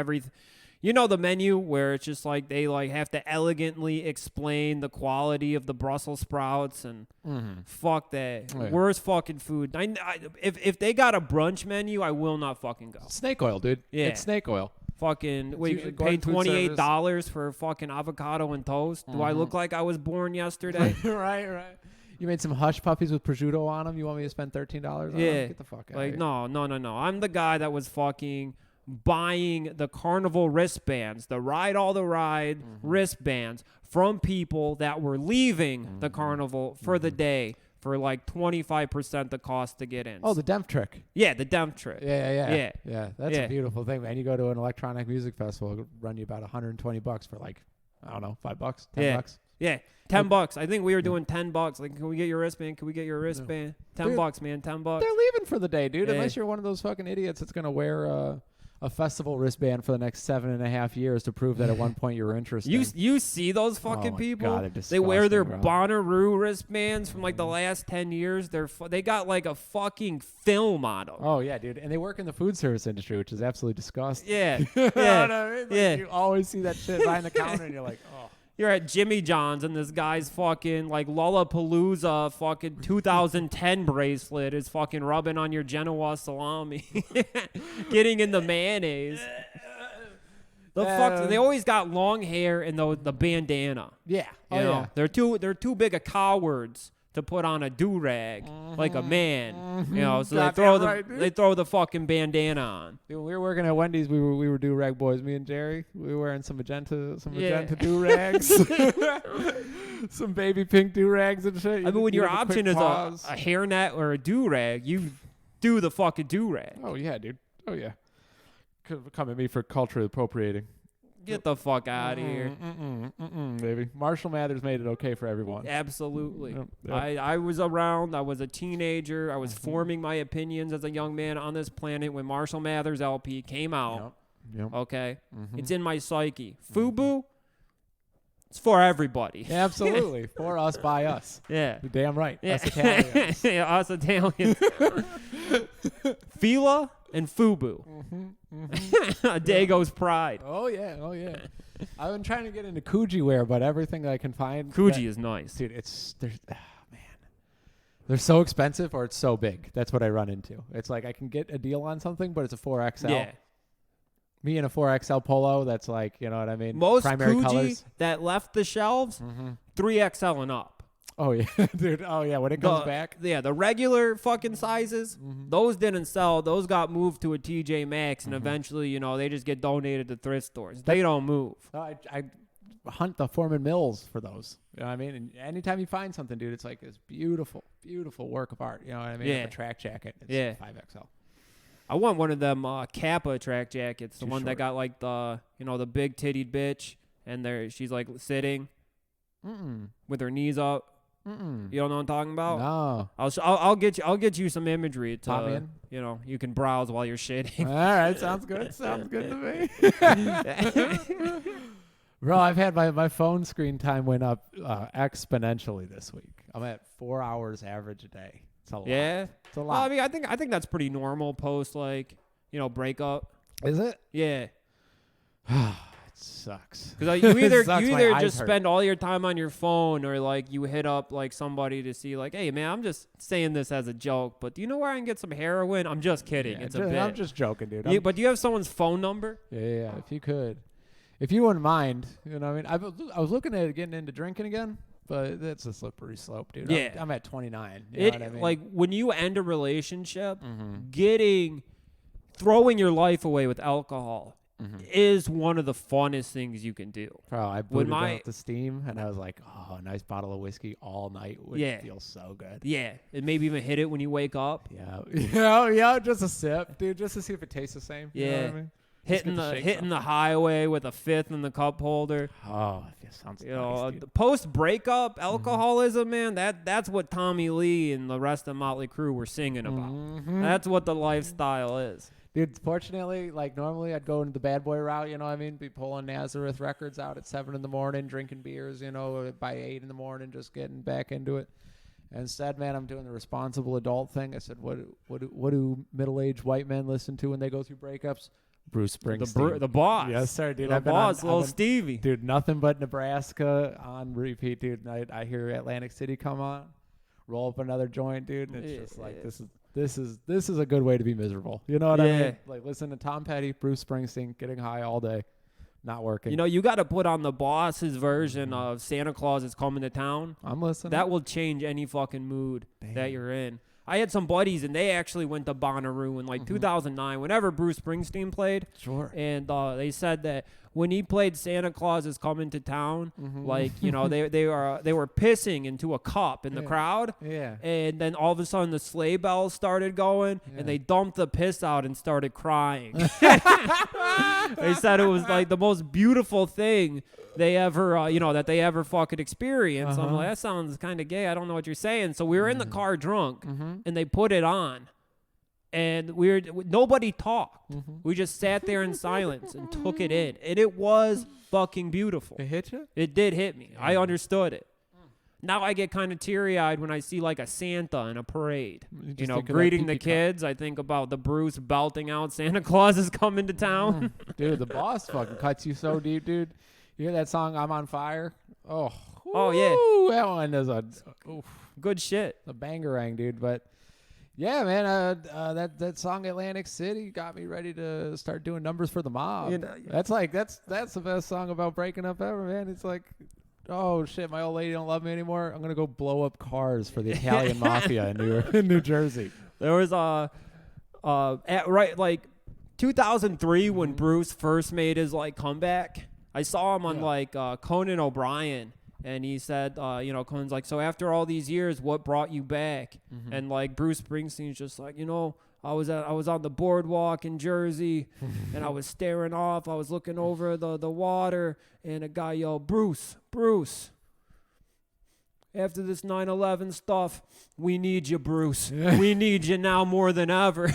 You know the menu where it's just like they like have to elegantly explain the quality of the Brussels sprouts and fuck that. Oh, yeah. Worst fucking food. If they got a brunch menu, I will not fucking go. Snake oil, dude. Yeah. It's snake oil. Fucking usually wait, paid Gordon $28 for fucking avocado and toast. Do I look like I was born yesterday? right. You made some hush puppies with prosciutto on them. You want me to spend $13 on them? Yeah. Get the fuck out. Like, of here. no. I'm the guy that was fucking buying the carnival wristbands, the ride all the ride wristbands from people that were leaving the carnival for the day for like 25% the cost to get in. Oh, the Demph trick. Yeah, the Demph trick. Yeah. That's Yeah. a beautiful thing, man. You go to an electronic music festival, it'll run you about $120 for like, I don't know, $5, $10. Yeah, $10. I think we were doing $10. Like, can we get your wristband? Can we get your wristband? $10, man. $10. They're leaving for the day, dude. Yeah. Unless you're one of those fucking idiots that's gonna wear a festival wristband for the next 7.5 years to prove that at one point you were interested. You see those fucking my people? God, they're They wear their disgusting, bro. Bonnaroo wristbands from like the last 10 years. They got like a fucking film on them. Oh yeah, dude, and they work in the food service industry, which is absolutely disgusting. Yeah, You know yeah, what I mean? Like, yeah. You always see that shit behind the counter, and you're like, oh. You're at Jimmy John's and this guy's fucking like Lollapalooza fucking 2010 bracelet is fucking rubbing on your Genoa salami, getting in the mayonnaise. They always got long hair and the bandana. Yeah. You know? They're too big of cowards to put on a do-rag like a man. You know, so they throw the fucking bandana on. Dude, when we were working at Wendy's, we were do-rag boys. Me and Jerry, we were wearing some magenta do-rags, some baby pink do-rags and shit. I mean, when You your have option quick is pause. a hairnet or a do-rag, you do the fucking do-rag. Oh yeah, dude. Oh yeah. Come at me for culturally appropriating. Get the fuck out of here. Baby. Marshall Mathers made it okay for everyone. Absolutely. Yep. I was around. I was a teenager. I was forming my opinions as a young man on this planet when Marshall Mathers LP came out. Yep. Okay? It's in my psyche. FUBU, it's for everybody. Absolutely. For us, by us. Yeah. You're damn right. Yeah. Us Italians. Yeah, us Italians. Fila and FUBU. Dago's pride. Oh yeah. I've been trying to get into Coogee wear, but everything I can find. Coogee is nice. Dude, man. They're so expensive or it's so big. That's what I run into. It's like I can get a deal on something, but it's a 4XL. Yeah. Me in a 4XL polo, that's like, you know what I mean? Most primary Coogee colors. that left the shelves, 3XL and up. Oh yeah, dude. Oh yeah, when it comes back. Yeah, the regular fucking sizes, those didn't sell. Those got moved to a TJ Maxx, and eventually, you know, they just get donated to thrift stores. They don't move. I hunt the Foreman Mills for those. You know what I mean? And anytime you find something, dude, it's like this beautiful, beautiful work of art. You know what I mean? Yeah. Like a track jacket. It's Yeah. 5XL. I want one of them Kappa track jackets, the Too one that short. got like the, you know, the big tittied bitch, and she's like sitting with her knees up. You don't know what I'm talking about? No. I'll get you some imagery Pop to, in. you know, you can browse while you're shitting. All right, sounds good. Sounds good to me. Bro, I've had my phone screen time went up exponentially this week. I'm at 4 hours average a day. It's a lot. Yeah, It's a well, lot. I mean, I think that's pretty normal post like, you know, breakup. Is it? Yeah, It sucks. because you either Sucks. you My either eyes just hurt. spend all your time on your phone, or like you hit up like somebody to see like, hey man, I'm just saying this as a joke, but do you know where I can get some heroin? I'm just kidding. Yeah, It's a bit. I'm just joking, dude. But do you have someone's phone number? Yeah. If you could, if you wouldn't mind, you know what I mean. I was looking at getting into drinking again, but that's a slippery slope, dude. Yeah. I'm at 29. You know what I mean? Like when you end a relationship, throwing your life away with alcohol is one of the funnest things you can do. Bro, I booted out the steam, and I was like, oh, a nice bottle of whiskey all night would feel so good. Yeah, and maybe even hit it when you wake up. Yeah, just a sip, dude, just to see if it tastes the same. You know what I mean? Hitting the highway with a fifth in the cup holder. Oh, it sounds You nice, know, dude. post breakup alcoholism, man. That's what Tommy Lee and the rest of Motley Crue were singing about. That's what the lifestyle is. Dude, fortunately, like normally I'd go into the bad boy route, you know what I mean? Be pulling Nazareth records out at 7 in the morning, drinking beers, you know, by 8 in the morning, just getting back into it. Instead, man, I'm doing the responsible adult thing. I said, what do middle-aged white men listen to when they go through breakups? Bruce Springsteen. The boss. Yes, sir, dude. The boss, little Stevie. Dude, nothing but Nebraska on repeat, dude. And I hear Atlantic City come on, roll up another joint, dude, and it's just like this is a good way to be miserable. You know what I mean? Like listen to Tom Petty, Bruce Springsteen, getting high all day, not working. You know, you got to put on the boss's version of Santa Claus is Coming to Town. I'm listening. That will change any fucking mood that you're in. I had some buddies, and they actually went to Bonnaroo in like 2009, whenever Bruce Springsteen played. Sure. And they said that when he played Santa Claus is Coming to Town, like, you know, they were pissing into a cup in the crowd. Yeah. And then all of a sudden the sleigh bells started going, and they dumped the piss out and started crying. They said it was like the most beautiful thing they ever, that they ever fucking experienced. I'm like, that sounds kind of gay. I don't know what you're saying. So we were in the car drunk, and they put it on, and nobody talked. We just sat there in silence and took it in, and it was fucking beautiful. It hit you? It did hit me. I understood it. Now I get kind of teary-eyed when I see like a Santa in a parade, greeting the kids. I think about the Bruce belting out Santa Claus is Coming to Town. Dude, the boss fucking cuts you so deep, dude. You hear that song, I'm on Fire? Oh, yeah. That one is Good shit. a bangerang, dude. But yeah, man, that song Atlantic City got me ready to start doing numbers for the mob. That's the best song about breaking up ever, man. It's like, oh shit, my old lady don't love me anymore. I'm gonna go blow up cars for the Italian mafia in New Jersey. There was like 2003 when Bruce first made his like comeback. I saw him on like Conan O'Brien, and he said, Conan's like, so after all these years, what brought you back? And like Bruce Springsteen's just like, I was on the boardwalk in Jersey, and I was staring off. I was looking over the water, and a guy yelled, Bruce. After this 9/11 stuff, we need you, Bruce. We need you now more than ever.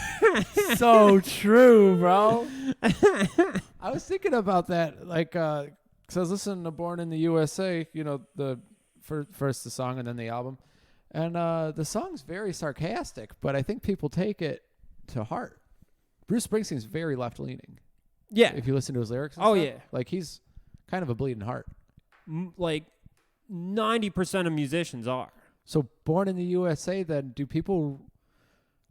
So true, bro. I was thinking about that, like, because I was listening to Born in the USA, the first the song and then the album. And the song's very sarcastic, but I think people take it to heart. Bruce Springsteen's very left-leaning. Yeah. If you listen to his lyrics. Oh, stuff. yeah. Like, he's kind of a bleeding heart. Like 90% of musicians are. So Born in the USA, then, do people...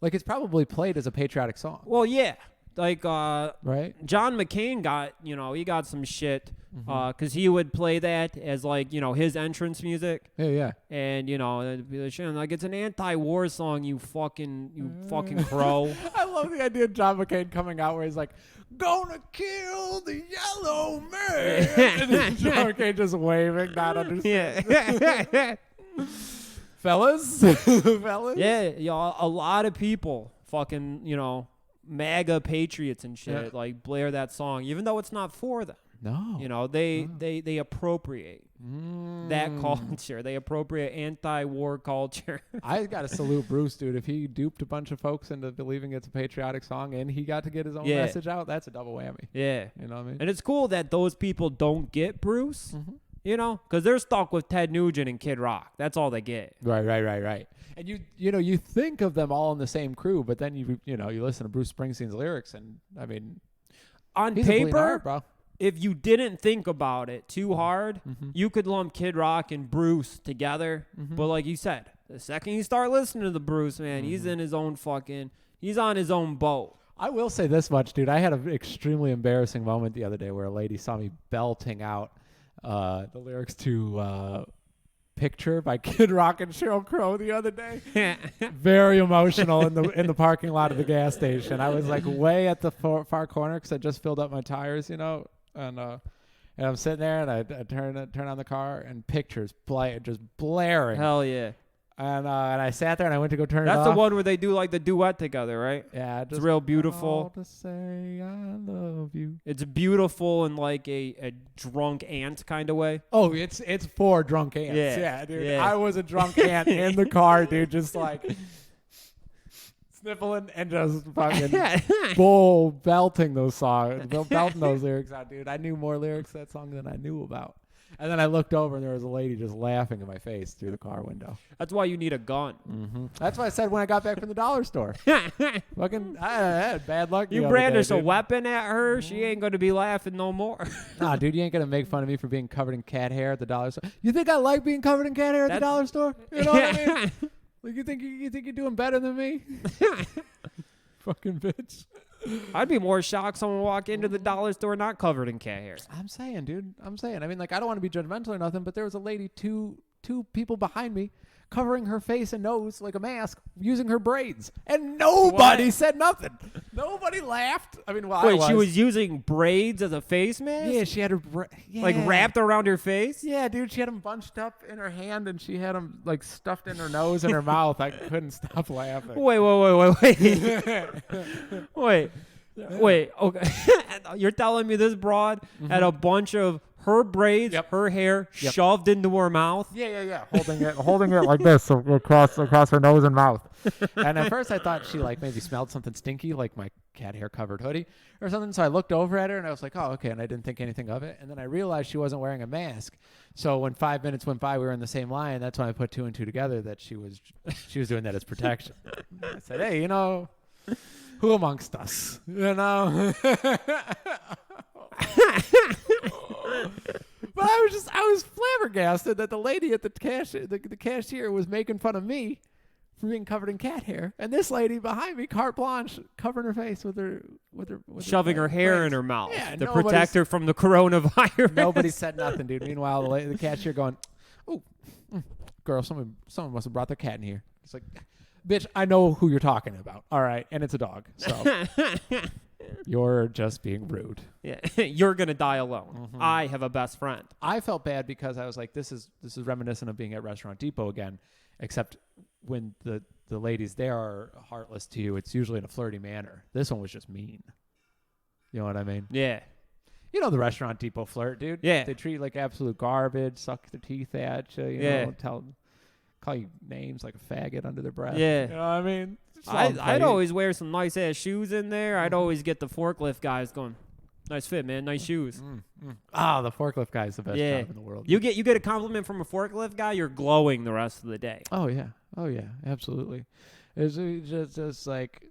Like, it's probably played as a patriotic song. Well, yeah. Like, right? John McCain got, he got some shit because he would play that as, like, his entrance music. Yeah. And, it'd be like, it's an anti-war song, you fucking crow. I love the idea of John McCain coming out where he's like, gonna kill the yellow man. And then John McCain just waving, not understanding. Yeah. Fellas? Yeah, a lot of people fucking, MAGA patriots and shit, like blare that song, even though it's not for them. No. They appropriate that culture. They appropriate anti-war culture. I got to salute Bruce, dude. If he duped a bunch of folks into believing it's a patriotic song and he got to get his own message out, that's a double whammy. Yeah. You know what I mean? And it's cool that those people don't get Bruce, because they're stuck with Ted Nugent and Kid Rock. That's all they get. Right. And you think of them all in the same crew, but then you listen to Bruce Springsteen's lyrics, and I mean, on paper, bro. If you didn't think about it too hard, you could lump Kid Rock and Bruce together. But like you said, the second you start listening to the Bruce, man, he's in his own he's on his own boat. I will say this much, dude. I had an extremely embarrassing moment the other day where a lady saw me belting out the lyrics to Picture by Kid Rock and Sheryl Crow the other day. Very emotional in the parking lot of the gas station. I was like way at the far corner because I just filled up my tires, and I'm sitting there and I turn on the car and Picture's just blaring. Hell yeah. And I sat there and I went to go turn it off. That's the one where they do like the duet together, right? Yeah. It's real beautiful. All to say I love you. It's beautiful in like a drunk aunt kind of way. Oh, it's for drunk ants. Yeah, dude. Yeah. I was a drunk aunt in the car, dude, just like sniffling and just fucking bull belting those songs, belting those lyrics out, dude. I knew more lyrics to that song than I knew about. And then I looked over, and there was a lady just laughing in my face through the car window. That's why you need a gun. Mm-hmm. That's what I said when I got back from the dollar store. Fucking, I had bad luck. You brandish a weapon at her, she ain't going to be laughing no more. Nah, dude, you ain't going to make fun of me for being covered in cat hair at the dollar store. You think I like being covered in cat hair at the dollar store? You know what I mean? Like, you think you're doing better than me? Fucking bitch. I'd be more shocked someone walk into the dollar store not covered in cat hair. I'm saying, dude. I mean, like, I don't want to be judgmental or nothing, but there was a lady, two people behind me, covering her face and nose like a mask, using her braids, and nobody said nothing. Nobody laughed. I mean, well, wait, she was using braids as a face mask? Yeah, she had her like wrapped around her face. Yeah, dude, she had them bunched up in her hand, and she had them like stuffed in her nose and her mouth. I couldn't stop laughing. Wait. Wait. Okay, you're telling me this broad had a bunch of her braids, her hair shoved into her mouth? Yeah. Holding it like this across her nose and mouth. And at first I thought she like maybe smelled something stinky, like my cat hair covered hoodie or something. So I looked over at her and I was like, oh, okay. And I didn't think anything of it. And then I realized she wasn't wearing a mask. So when 5 minutes went by, we were in the same line. That's when I put 2 and 2 together that she was doing that as protection. I said, hey, you know, who amongst us, you know? But I was flabbergasted that the lady at the cashier was making fun of me for being covered in cat hair, and this lady behind me, carte blanche, covering her face with her shoving her hair in her mouth to nobody protect her from the coronavirus. Nobody said nothing, dude. Meanwhile, the cashier going, "Oh, girl, someone must have brought their cat in here." It's like, bitch, I know who you're talking about. All right, and it's a dog, so. You're just being rude. Yeah, you're gonna die alone. Mm-hmm. I have a best friend. I felt bad because I was like, this is reminiscent of being at Restaurant Depot again, except when the ladies there are heartless to you, it's usually in a flirty manner. This one was just mean. You know what I mean? Yeah. You know the Restaurant Depot flirt, dude. Yeah. They treat you like absolute garbage, suck their teeth at you. You know, call you names like a faggot under their breath. Yeah. You know what I mean? I'd always wear some nice ass shoes in there. I'd always get the forklift guys going, nice fit, man, nice shoes. The forklift guy is the best job in the world. You get a compliment from a forklift guy, you're glowing the rest of the day. Oh yeah, absolutely. It's just like,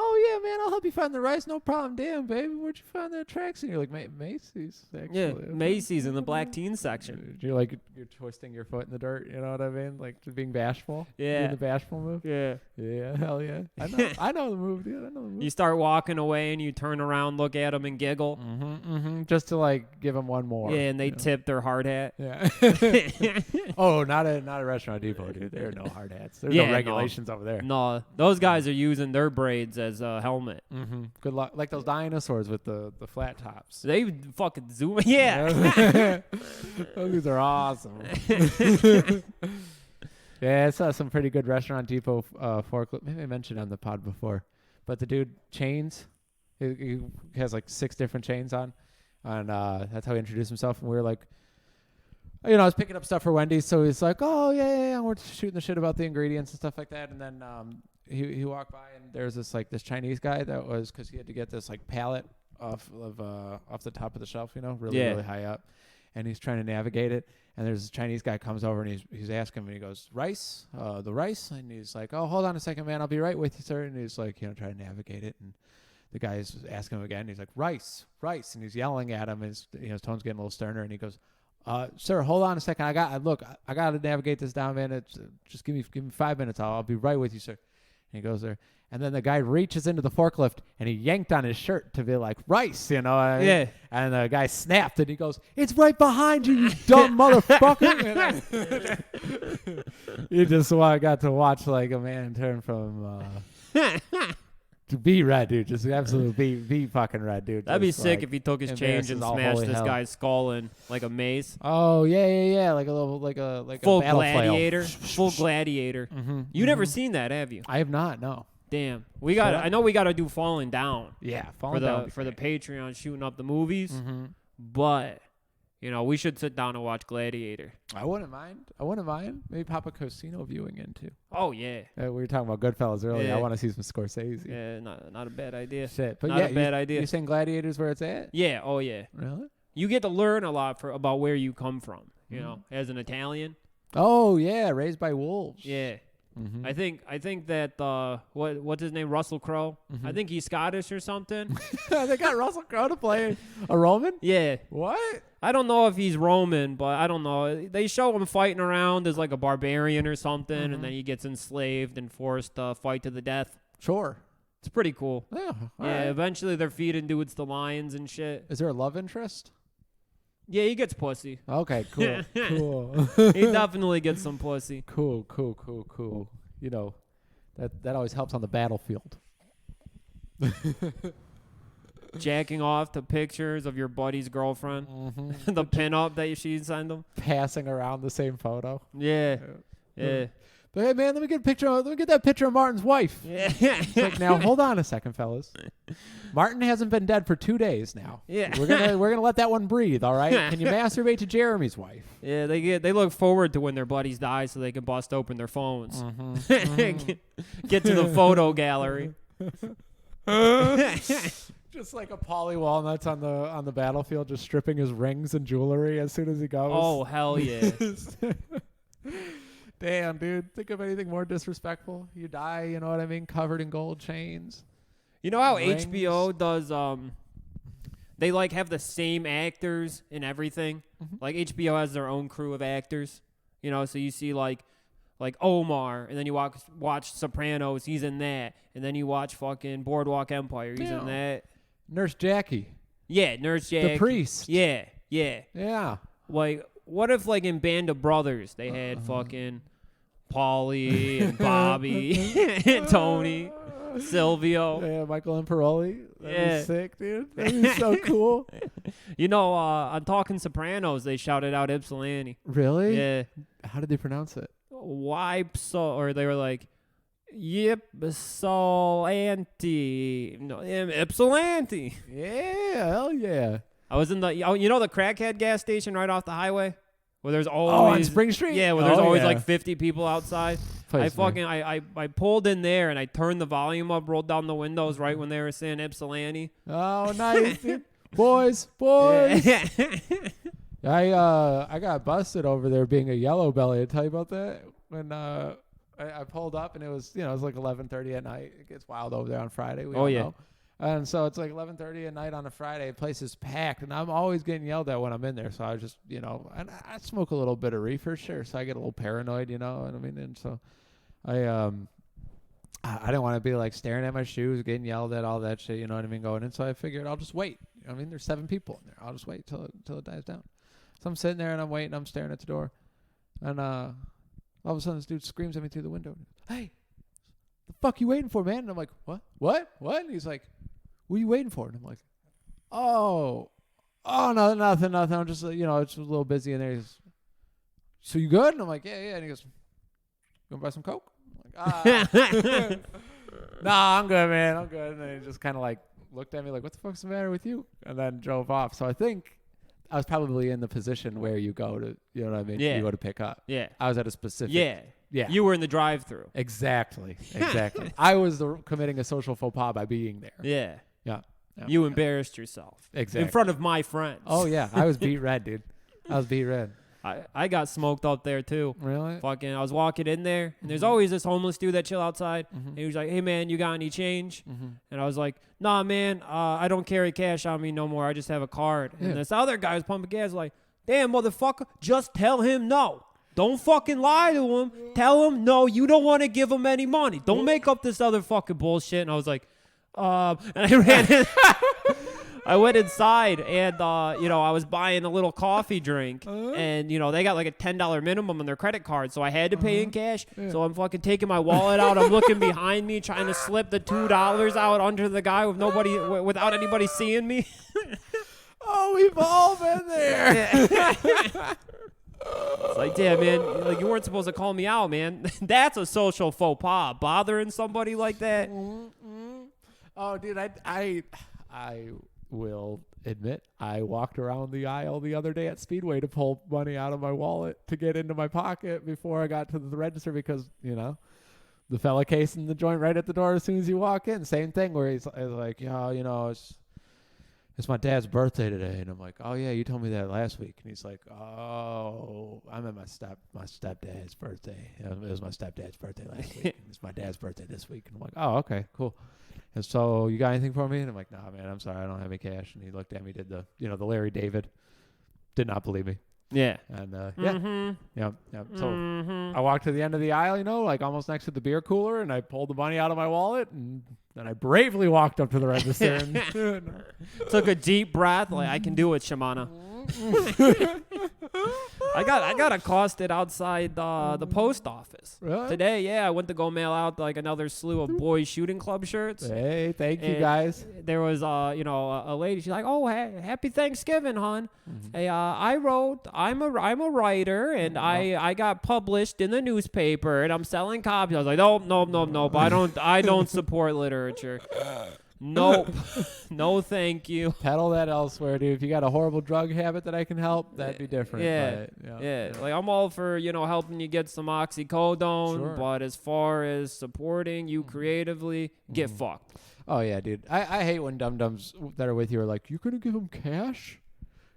oh yeah, man, I'll help you find the rice, no problem. Damn, baby, where'd you find that tracksuit? You're like, Macy's. Actually. Yeah, Macy's in the black teen section. You're twisting your foot in the dirt. You know what I mean? Like being bashful. Yeah, doing the bashful move. Yeah, hell yeah. I know the move, dude. I know the move. You start walking away and you turn around, look at them, and giggle. Just to like give them one more. Yeah, and they tip their hard hat. Yeah. Oh, not a Restaurant Depot, dude. There are no hard hats. There's no regulations over there. No, those guys are using their braids as a helmet. Good luck. Like those dinosaurs with the flat tops. They fucking zoom. Yeah. Those are awesome. Yeah, I saw some pretty good Restaurant Depot forklift. Maybe I mentioned on the pod before. But the dude, chains. He has like 6 different chains on. And that's how he introduced himself. And we were like, you know, I was picking up stuff for Wendy's. So he's like, oh, yeah. We're shooting the shit about the ingredients and stuff like that. And then he walked by, and there's this Chinese guy that was, because he had to get this like pallet off the top of the shelf, you know, really high up. And he's trying to navigate it. And there's this Chinese guy comes over, and he's asking him, and he goes, rice, the rice? And he's like, oh, hold on a second, man. I'll be right with you, sir. And he's like, you know, trying to navigate it. And the guy is asking him again. And he's like, rice. And he's yelling at him. His tone's getting a little sterner. And he goes, sir, hold on a second. I got to navigate this down, man. Just give me 5 minutes. I'll be right with you, sir. And he goes there. And then the guy reaches into the forklift, and he yanked on his shirt to be like, rice, you know. And the guy snapped, and he goes, it's right behind you, you dumb motherfucker. You just got to watch like a man turn from to be red, dude. Just absolute be fucking red, dude. That'd be sick if he took his change and smashed this guy's skull in like a mace. Oh yeah, like a little like full a battle gladiator, flail. full gladiator. You never seen that, have you? I have not. No. Damn, I know we got to do Falling Down. Yeah, Falling Down for the Patreon, shooting up the movies. But you know, we should sit down and watch Gladiator. I wouldn't mind. Maybe pop a casino viewing in too. Oh yeah. We were talking about Goodfellas earlier. Yeah. I want to see some Scorsese. Yeah, not a bad idea. Shit, but not a bad idea. You saying Gladiator's where it's at? Yeah. Oh yeah. Really? you get to learn a lot about where you come from, you know, as an Italian. Oh, yeah, raised by wolves. Yeah. Mm-hmm. I think that what's his name, Russell Crowe? Mm-hmm. I think he's Scottish or something. They got Russell Crowe to play a Roman? Yeah. What? I don't know if he's Roman, but I don't know. They show him fighting around as like a barbarian or something, and then he gets enslaved and forced to fight to the death. Sure. It's pretty cool. Yeah. Yeah, Right. eventually they're feeding dudes to lions and shit. Is there a love interest? Yeah, he gets pussy. Okay, cool. Cool. He definitely gets some pussy. Cool. You know, that always helps on the battlefield. Jacking off to pictures of your buddy's girlfriend. Mm-hmm. The pinup that she sent him. Passing around the same photo. Yeah. But hey, man, let me get that picture of Martin's wife. Yeah. It's like, now hold on a second, fellas. Martin hasn't been dead for 2 days now. Yeah. We're gonna let that one breathe. All right. Can you masturbate to Jeremy's wife? Yeah, they look forward to when their buddies die so they can bust open their phones. Get to the photo gallery. Just like a Polly Walnuts on the battlefield, just stripping his rings and jewelry as soon as he goes. Oh, hell yeah. Damn, dude. Think of anything more disrespectful. You die, you know what I mean, covered in gold chains. You know how Rings. HBO does they like have the same actors in everything? Like HBO has their own crew of actors. You know, so you see like Omar, and then you watch Sopranos, he's in that. And then you watch fucking Boardwalk Empire, he's in that. Nurse Jackie. Yeah, Nurse Jackie. The priest. Yeah. Yeah. Like, what if, like, in Band of Brothers, they had fucking Paulie and Bobby and Tony, Silvio. Yeah, Michael Imperoli. That'd be sick, dude. That'd be so cool. You know, on Talking Sopranos, they shouted out Ypsilanti. Really? Yeah. How did they pronounce it? Or they were like, Ypsilanti. No, Ypsilanti. Yeah, hell yeah. I was in the crackhead gas station right off the highway, where there's always on Spring Street. Yeah, where there's always like 50 people outside. Place, I pulled in there and I turned the volume up, rolled down the windows right when they were saying Ypsilanti. Oh, nice, dude. Boys. Yeah. I got busted over there being a yellow belly. I tell you about that when I pulled up and it was it was like 11:30 at night. It gets wild over there on Friday. We all know. And so it's like 11:30 at night on a Friday. The place is packed, and I'm always getting yelled at when I'm in there. So I was just, and I smoke a little bit of reefer, sure. So I get a little paranoid, you know what I mean? And so I didn't want to be like staring at my shoes, getting yelled at, all that shit, you know what I mean, going in. So I figured I'll just wait. I mean, there's 7 people in there. I'll just wait till it dies down. So I'm sitting there and I'm waiting. I'm staring at the door, and all of a sudden this dude screams at me through the window. Hey, the fuck you waiting for, man? And I'm like, what? And he's like, what are you waiting for? And I'm like, oh, no, nothing. I'm just, it's a little busy in there. He's, so you good? And I'm like, yeah. And he goes, you want to buy some Coke? I'm like, nah, I'm good, man. I'm good. And then he just kind of like looked at me like, what the fuck's the matter with you? And then drove off. So I think I was probably in the position where you go to, you know what I mean? Yeah. You go to pick up. Yeah. I was at a specific. Yeah. You were in the drive-thru. Exactly. I was committing a social faux pas by being there. Yeah. Yeah. You embarrassed yourself. Exactly. In front of my friends. Oh, yeah. I was beat red, dude. I was beat red. I got smoked up there, too. Really? Fucking, I was walking in there, and there's always this homeless dude that chill outside. And he was like, hey, man, you got any change? And I was like, nah, man, I don't carry cash on me no more. I just have a card. And this other guy was pumping gas like, damn, motherfucker, just tell him no. Don't fucking lie to him. Tell him, no, you don't want to give him any money. Don't make up this other fucking bullshit. And I was like, and I ran in. I went inside and, I was buying a little coffee drink and, they got like a $10 minimum on their credit card. So I had to pay in cash. Yeah. So I'm fucking taking my wallet out. I'm looking behind me, trying to slip the $2 out under the guy without anybody seeing me. Oh, we've all been there. It's like, damn, man, like you weren't supposed to call me out, man. That's a social faux pas. Bothering somebody like that. Oh, dude, I will admit I walked around the aisle the other day at Speedway to pull money out of my wallet to get into my pocket before I got to the register because, the fella casing the joint right at the door as soon as you walk in. Same thing where he's like, it's it's my dad's birthday today. And I'm like, oh, yeah, you told me that last week. And he's like, oh, I'm at my stepdad's birthday. It was my stepdad's birthday last week. It's my dad's birthday this week. And I'm like, oh, okay, cool. And so you got anything for me? And I'm like, nah, man, I'm sorry. I don't have any cash. And he looked at me, did the Larry David. Did not believe me. Yeah. And yeah. So I walked to the end of the aisle, like almost next to the beer cooler, and I pulled the money out of my wallet, and then I bravely walked up to the register and took a deep breath, like I can do it, Shamana. I got accosted outside the post office today. Yeah, I went to go mail out like another slew of boys shooting club shirts. Hey, thank you guys. There was a lady. She's like, "Oh, happy Thanksgiving, hon." Hey, I'm a writer, and I got published in the newspaper, and I'm selling copies. I was like, nope. I don't support literature. Nope. No, thank you. Peddle that elsewhere, dude. If you got a horrible drug habit that I can help, that'd be different. Yeah. Like, I'm all for, helping you get some oxycodone, but as far as supporting you creatively, get fucked. Oh, yeah, dude. I hate when dum-dums that are with you are like, you're going to give them cash?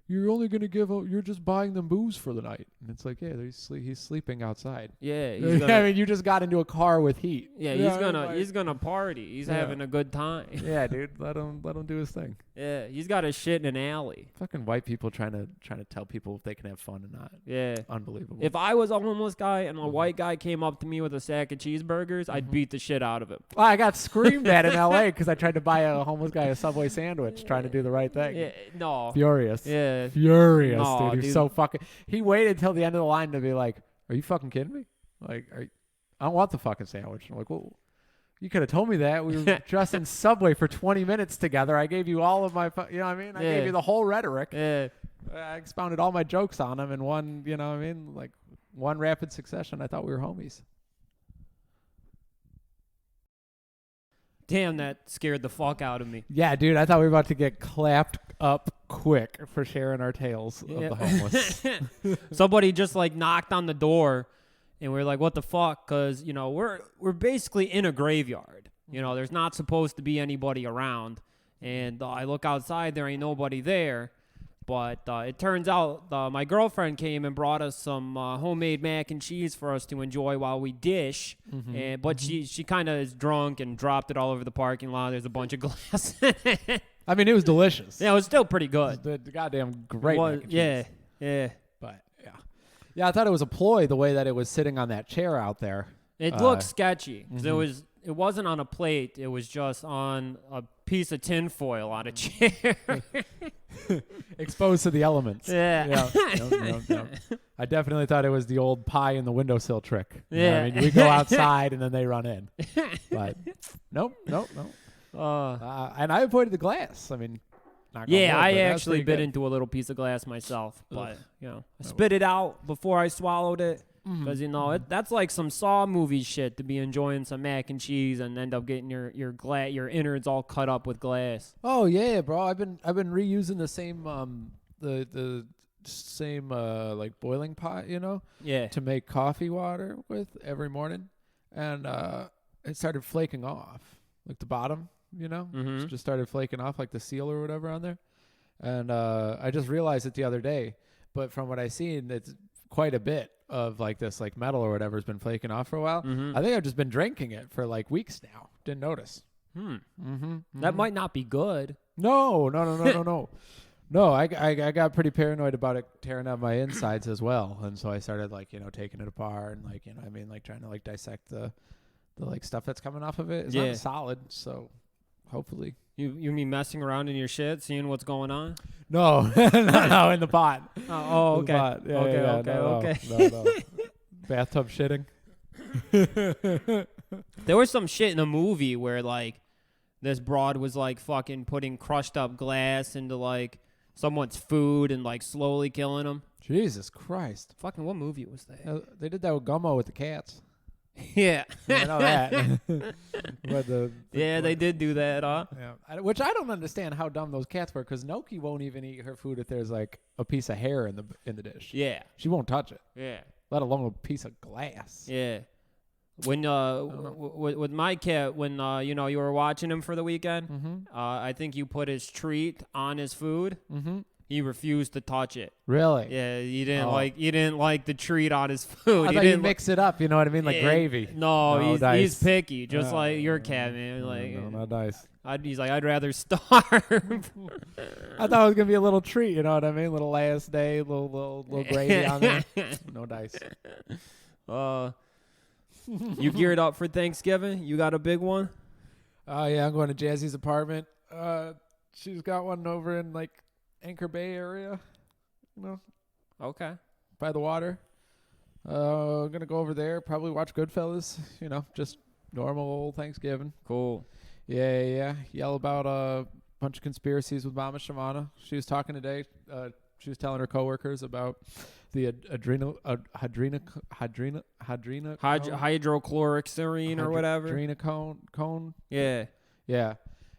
You're only going to you're just buying them booze for the night. And it's like, yeah, he's sleeping outside. Yeah. I mean, you just got into a car with heat. Yeah, he's going to party. He's having a good time. Yeah, dude. Let him do his thing. Yeah, he's got his shit in an alley. Fucking white people trying to tell people if they can have fun or not. Yeah. Unbelievable. If I was a homeless guy and a white guy came up to me with a sack of cheeseburgers, I'd beat the shit out of him. Well, I got screamed at in L.A. because I tried to buy a homeless guy a Subway sandwich trying to do the right thing. Yeah, no. Furious. Yeah. Furious, no, dude. He's so fucking... He waited till the end of the line to be like, are you fucking kidding me? Like, I don't want the fucking sandwich. I'm like, well... You could have told me that. We were just in Subway for 20 minutes together. I gave you all of my, you know what I mean? I gave you the whole rhetoric. Yeah. I expounded all my jokes on him in one, you know what I mean? Like one rapid succession. I thought we were homies. Damn, that scared the fuck out of me. Yeah, dude. I thought we were about to get clapped up quick for sharing our tales of the homeless. Somebody just like knocked on the door. And we're like, what the fuck? Because, we're basically in a graveyard. There's not supposed to be anybody around. And I look outside, there ain't nobody there. But it turns out my girlfriend came and brought us some homemade mac and cheese for us to enjoy while we dish. But she kind of is drunk and dropped it all over the parking lot. There's a bunch of glass in it. I mean, it was delicious. Yeah, it was still pretty good. It was the goddamn great mac and cheese. Yeah. Yeah, I thought it was a ploy the way that it was sitting on that chair out there. It looked sketchy because it wasn't on a plate. It was just on a piece of tin foil on a chair. Exposed to the elements. Yeah. No. I definitely thought it was the old pie in the windowsill trick. Yeah. I mean, we go outside and then they run in. But nope. And I avoided the glass. I mean... I actually bit into a little piece of glass myself, but I spit it out before I swallowed it because that's like some Saw movie shit to be enjoying some mac and cheese and end up getting your innards all cut up with glass. Oh yeah, bro! I've been reusing the same the same like boiling pot, to make coffee water with every morning, and it started flaking off, like the bottom. It just started flaking off like the seal or whatever on there. And I just realized it the other day. But from what I've seen, it's quite a bit of like this like metal or whatever has been flaking off for a while. I think I've just been drinking it for like weeks now. Didn't notice. That might not be good. No. No, I got pretty paranoid about it tearing up my insides as well. And so I started like, taking it apart and like, trying to like dissect the like stuff that's coming off of it. It's not solid, so... Hopefully. You mean messing around in your shit, seeing what's going on? No, no, in the pot. Oh, okay. Okay. No. Bathtub shitting. There was some shit in a movie where like this broad was like fucking putting crushed up glass into like someone's food and like slowly killing them. Jesus Christ. Fucking what movie was that? They did that with Gummo with the cats. Yeah. I know that. They did do that, huh? Yeah. Which I don't understand how dumb those cats were, because Noki won't even eat her food if there's like a piece of hair in the dish. Yeah. She won't touch it. Yeah. Let alone a piece of glass. Yeah. When with my kid, when you were watching him for the weekend, I think you put his treat on his food. He refused to touch it. Really? Yeah, you didn't like the treat on his food. I thought you mix it up. You know what I mean, like gravy. No, he's picky, just like your cat, man. Like, no, not nice. He's like, I'd rather starve. I thought it was gonna be a little treat. You know what I mean? Little last day, little gravy on there. No dice. You geared up for Thanksgiving? You got a big one? Oh yeah, I'm going to Jazzy's apartment. She's got one over in like Anchor Bay area, you know. Okay. By the water. Gonna go over there, probably watch Goodfellas, you know, just normal old Thanksgiving. Cool. Yeah. Yell about a bunch of conspiracies with Mama Shamana. She was talking today. She was telling her coworkers about the hydrochloroxyrine or whatever. Adrenochrome. Yeah.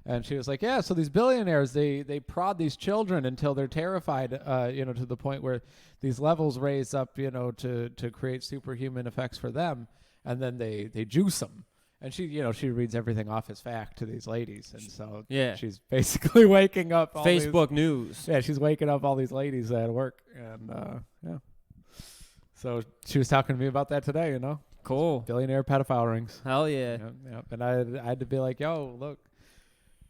And she was like, yeah, so these billionaires, they prod these children until they're terrified, to the point where these levels raise up, to create superhuman effects for them. And then they juice them. And she reads everything off as fact to these ladies. And so she's basically waking up all Facebook news. Yeah, she's waking up all these ladies at work. And, So she was talking to me about that today, Cool. Billionaire pedophile rings. Hell yeah. And I had to be like, yo, look.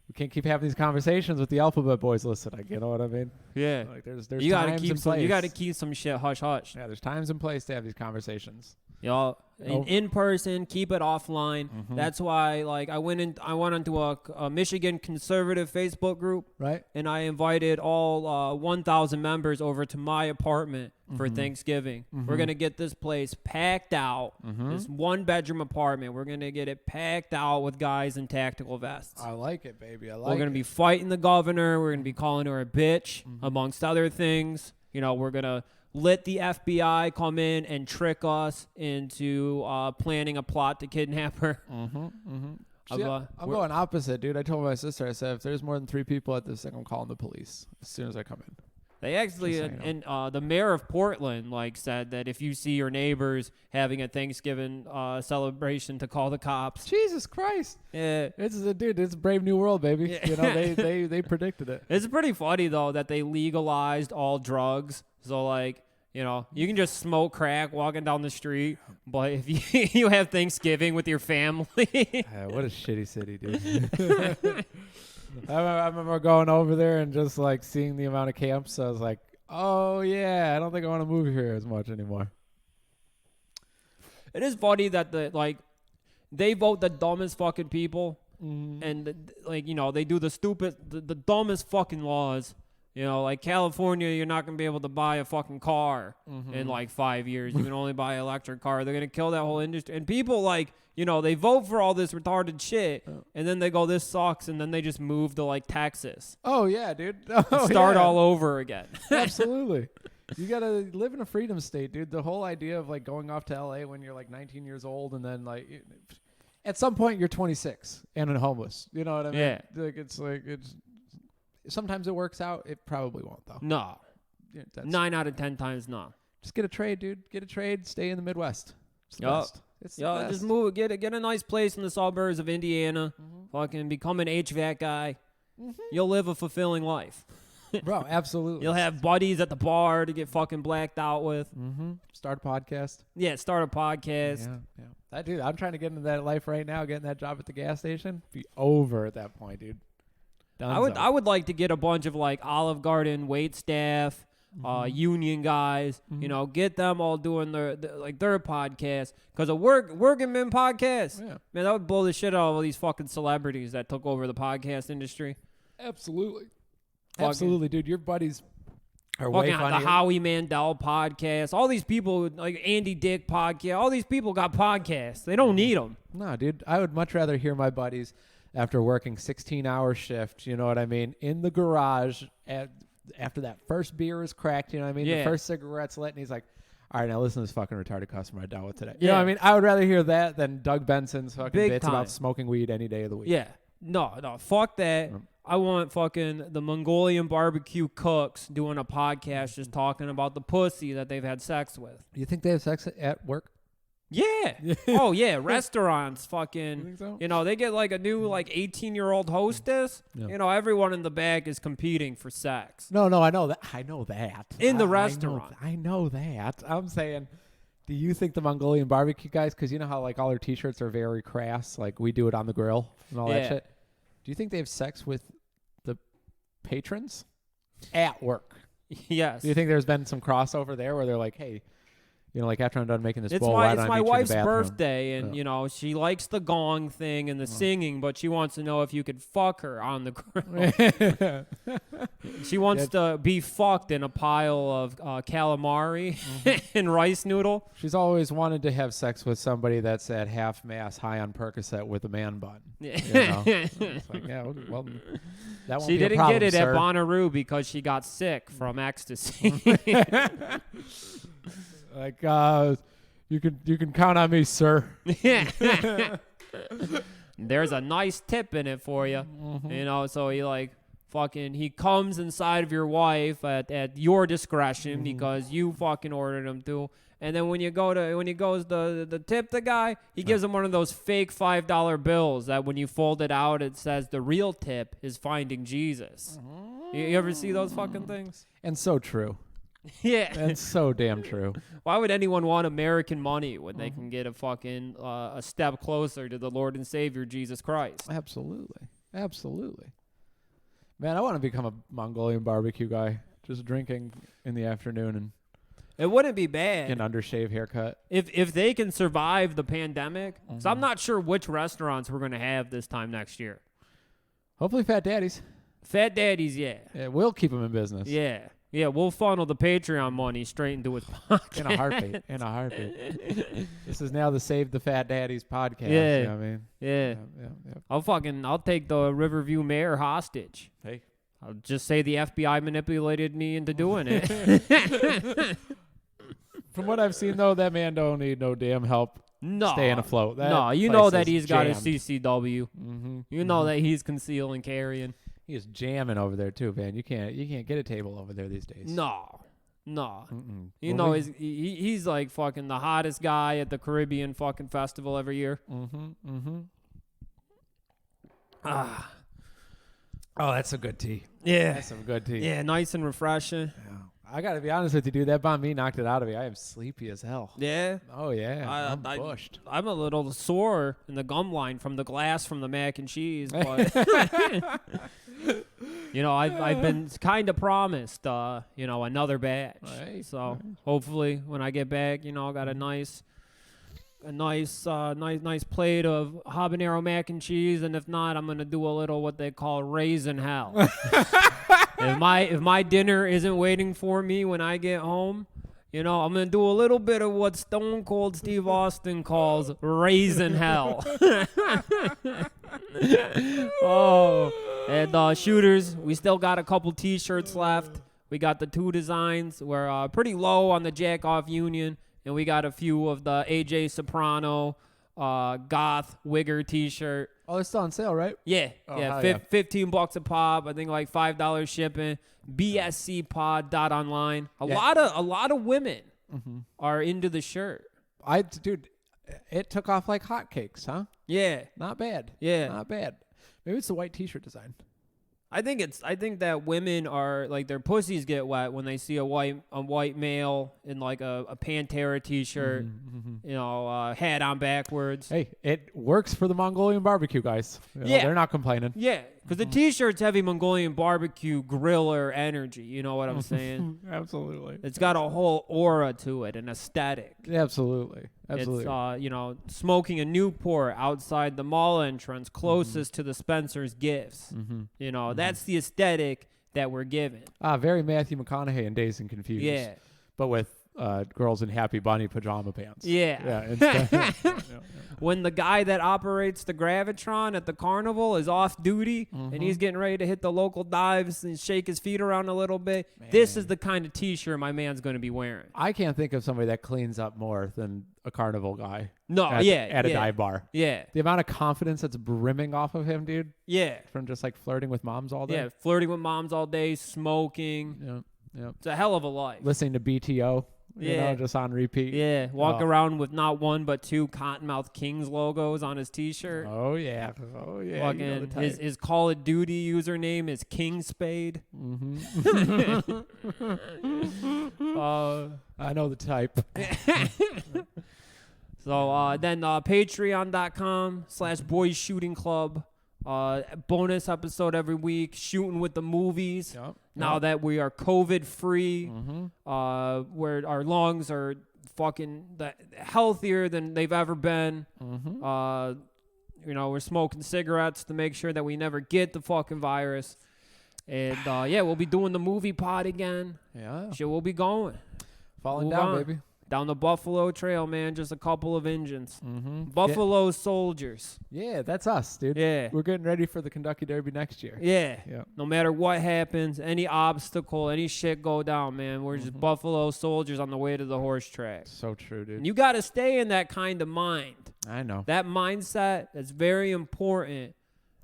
We can't keep having these conversations with the alphabet boys listening. You know what I mean? Yeah. Like there's you gotta times keep and some. place. You gotta keep some shit hush hush. Yeah, there's times and place to have these conversations. Y'all in person, keep it offline. That's why, like, I went into a Michigan conservative Facebook group, right? And I invited all 1,000 members over to my apartment for Thanksgiving. We're gonna get this place packed out. This 1-bedroom apartment. We're gonna get it packed out with guys in tactical vests. I like it, baby. We're gonna be fighting the governor. We're gonna be calling her a bitch, amongst other things. We're gonna let the FBI come in and trick us into planning a plot to kidnap her. I'm going opposite, dude. I told my sister, I said, if there's more than 3 people at this thing, I'm calling the police as soon as I come in. They actually, the mayor of Portland, said that if you see your neighbors having a Thanksgiving celebration, to call the cops. Jesus Christ! Yeah, it's a brave new world, baby. Yeah. They predicted it. It's pretty funny though that they legalized all drugs. So you can just smoke crack walking down the street, but if you have Thanksgiving with your family, what a shitty city, dude. I remember going over there and just seeing the amount of camps. I was like, oh yeah, I don't think I want to move here as much anymore. It is funny that they vote the dumbest fucking people, and they do the dumbest fucking laws. California, you're not going to be able to buy a fucking car in 5 years. You can only buy an electric car. They're going to kill that whole industry. And people they vote for all this retarded shit, and then they go, this sucks, and then they just move to Texas. Oh, yeah, dude. Start all over again. Absolutely. You got to live in a freedom state, dude. The whole idea of going off to LA when you're 19 years old and then at some point you're 26 and homeless. You know what I mean? Yeah. It's sometimes it works out. It probably won't, though. No. 9 out of 10 times, no. Just get a trade, dude. Get a trade. Stay in the Midwest. It's the best. It's the best. Just move. Get a nice place in the suburbs of Indiana. Fucking become an HVAC guy. You'll live a fulfilling life. Bro, absolutely. You'll have buddies at the bar to get fucking blacked out with. Start a podcast. Yeah, start a podcast. Yeah. Dude, I'm trying to get into that life right now. Getting that job at the gas station. Be over at that point, dude. I would like to get a bunch of Olive Garden wait staff, union guys, get them all doing their podcast, because a working men podcast, man, that would blow the shit out of all these fucking celebrities that took over the podcast industry. Absolutely, dude. Your buddies are way funnier. The Howie Mandel podcast, all these people Andy Dick podcast, all these people got podcasts. They don't need them. No, dude. I would much rather hear my buddies after working 16-hour shift, you know what I mean, in the garage after that first beer is cracked, you know what I mean, the first cigarette's lit, and he's like, all right, now listen to this fucking retarded customer I dealt with today. You know what I mean? I would rather hear that than Doug Benson's fucking Big bits time. about smoking weed any day of the week. Yeah. No, fuck that. I want fucking the Mongolian barbecue cooks doing a podcast just talking about the pussy that they've had sex with. You think they have sex at work? Yeah. Oh yeah, restaurants fucking. You think so? You know, they get like a new like 18-year-old hostess. Yeah. You know, everyone in the back is competing for sex. No, I know that. I know that. In the I know restaurant. I know that. I'm saying, do you think the Mongolian barbecue guys, because you know how like all their T-shirts are very crass, like we do it on the grill and all that Yeah. shit. Do you think they have sex with the patrons at work? Yes. Do you think there's been some crossover there where they're like, hey, you know, like after I'm done making this It's bowl, my why it's don't I my meet you in the wife's bathroom? birthday, and Yeah. you know she likes the gong thing and the singing, but she wants to know if you could fuck her on the grill. She wants to be fucked in a pile of calamari and rice noodle. She's always wanted to have sex with somebody that's at half mast, high on Percocet with a man bun. You know? It's like, yeah, well, that won't She be a didn't problem, get it sir. at Bonnaroo because she got sick from ecstasy. Like, you can count on me, sir. There's a nice tip in it for you. You know, so he comes inside of your wife at your discretion because you fucking ordered him to. And then when he goes to tip the guy, he gives him one of those fake $5 bills that when you fold it out, it says the real tip is finding Jesus. You ever see those fucking things? And so true. Yeah. And so damn true. Why would anyone want American money when they can get a fucking a step closer to the Lord and Savior Jesus Christ? Absolutely. Man, I want to become a Mongolian barbecue guy. Just drinking in the afternoon and It wouldn't be bad an undershave haircut. if they can survive the pandemic. So I'm not sure which restaurants we're going to have this time next year. Hopefully Fat Daddies. Fat Daddies, yeah. Yeah, we'll keep them in business. Yeah, we'll funnel the Patreon money straight into his pocket. In a heartbeat. This is now the Save the Fat Daddies podcast. Yeah. You know what I mean? Yeah. Yeah. I'll take the Riverview mayor hostage. Hey. I'll just say the FBI manipulated me into doing it. From what I've seen, though, that man don't need no damn help staying afloat. You know that he's got a CCW. Mm-hmm. You know that he's concealing carrying. He is jamming over there too, man. You can't get a table over there these days. No. Mm-mm. You Well, know, he's like fucking the hottest guy at the Caribbean fucking festival every year. Oh, that's a good tea. Yeah. That's some good tea. Yeah, nice and refreshing. Yeah. I gotta be honest with you, dude. That banh mi knocked it out of me. I am sleepy as hell. Yeah. Oh yeah, I'm I- bushed. I'm a little sore in the gum line from the glass from the mac and cheese, but you know, I've been kind of promised, you know, another batch. Right, So hopefully when I get back, you know, I got a nice plate of habanero mac and cheese, and if not, I'm gonna do a little what they call raisin hell. If my dinner isn't waiting for me when I get home, you know, I'm gonna do a little bit of what Stone Cold Steve Austin calls raisin hell. And shooters, we still got a couple T-shirts left. We got the 2 designs. We're pretty low on the Jack Off Union, and we got a few of the AJ Soprano goth wigger T-shirt. Oh, it's still on sale, right? Yeah, Oh, yeah, hell yeah. $15 a pop. I think like $5 shipping. BSCpod.online. A Yeah. lot of women are into the shirt. Dude, it took off like hotcakes, huh? Yeah, Not bad. Yeah. Not bad. Maybe it's the white T-shirt design. I think that women are like their pussies get wet when they see a white male in like a Pantera T-shirt, you know, hat on backwards. Hey, it works for the Mongolian barbecue guys. You know, Yeah. they're not complaining. Yeah, because the T-shirt's heavy Mongolian barbecue griller energy. You know what I'm saying? Absolutely. It's got a whole aura to it, an aesthetic. Absolutely. Absolutely. It's you know, smoking a Newport outside the mall entrance closest to the Spencer's Gifts. You know, that's the aesthetic that we're given. Very Matthew McConaughey in Dazed and Confused. Yeah. But with girls in Happy Bunny pajama pants. Yeah. Yeah. Instead, yeah. When the guy that operates the Gravitron at the carnival is off duty and he's getting ready to hit the local dives and shake his feet around a little bit, this is the kind of T-shirt my man's going to be wearing. I can't think of somebody that cleans up more than a carnival guy. No, at a dive bar. Yeah. The amount of confidence that's brimming off of him, dude, Yeah. from just like flirting with moms all day. Yeah. Flirting with moms all day, smoking. Yeah. It's a hell of a life. Listening to BTO You know, just on repeat. Yeah, walk around with not one but two Cottonmouth Kings logos on his T-shirt. Oh yeah. Fucking, you know the his Call of Duty username is King Spade. I know the type. So then patreon.com/boys shooting club. Bonus episode every week, shooting with the movies. Now that we are COVID free, where our lungs are fucking healthier than they've ever been. You know, we're smoking cigarettes to make sure that we never get the fucking virus. And we'll be doing the movie pod again. Yeah. Shit, we'll be going. Falling down, baby. Down the Buffalo Trail, man. Just a couple of engines. Buffalo Soldiers. Yeah, that's us, dude. Yeah. We're getting ready for the Kentucky Derby next year. Yeah. No matter what happens, any obstacle, any shit go down, man. We're just Buffalo Soldiers on the way to the horse track. So true, dude. And you got to stay in that kind of mind. I know. That mindset is very important,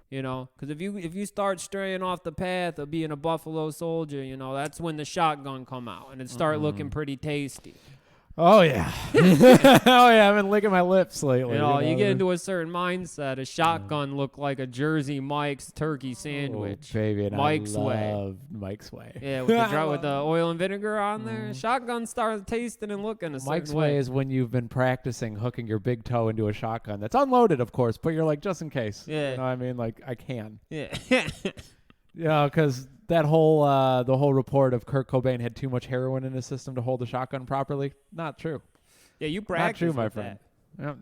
you know, because if you start straying off the path of being a Buffalo Soldier, you know, that's when the shotgun come out and it start looking pretty tasty. Oh, yeah. I've been licking my lips lately. You know, you get into a certain mindset. A shotgun look like a Jersey Mike's turkey sandwich. Oh, baby, and Mike's I way. love Mike's Way. Yeah, with the oil and vinegar on there. Shotgun start tasting and looking a certain Mike's Way is when you've been practicing hooking your big toe into a shotgun. That's unloaded, of course, but you're like, just in case. Yeah. You know what I mean? Like, I can. Yeah. Yeah, because that whole the whole report of Kurt Cobain had too much heroin in his system to hold the shotgun properly. Not true. Yeah, you practice. Not true, my with friend.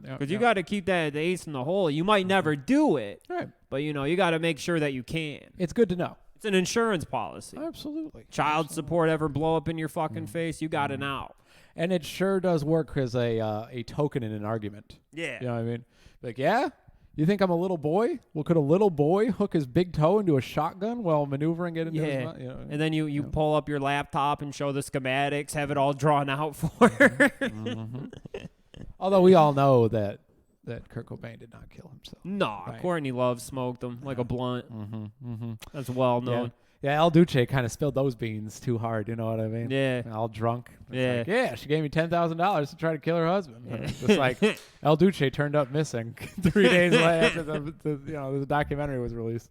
Because you got to keep the ace in the hole. You might never do it, Right. but you know you got to make sure that you can. It's good to know. It's an insurance policy. Absolutely. Child support ever blow up in your fucking face, you got an out. And it sure does work as a token in an argument. Yeah. You know what I mean? Like, yeah? You think I'm a little boy? Well, could a little boy hook his big toe into a shotgun while maneuvering it into his mouth? You know, and then you pull up your laptop and show the schematics, have it all drawn out for her. Although we all know that Kurt Cobain did not kill himself. No, Right. Courtney Love smoked them like a blunt. That's well known. Yeah, El Duce kind of spilled those beans too hard. You know what I mean? Yeah. All drunk. It's Yeah. like, she gave me $10,000 to try to kill her husband. And it's just like El Duce turned up missing 3 days after the documentary was released.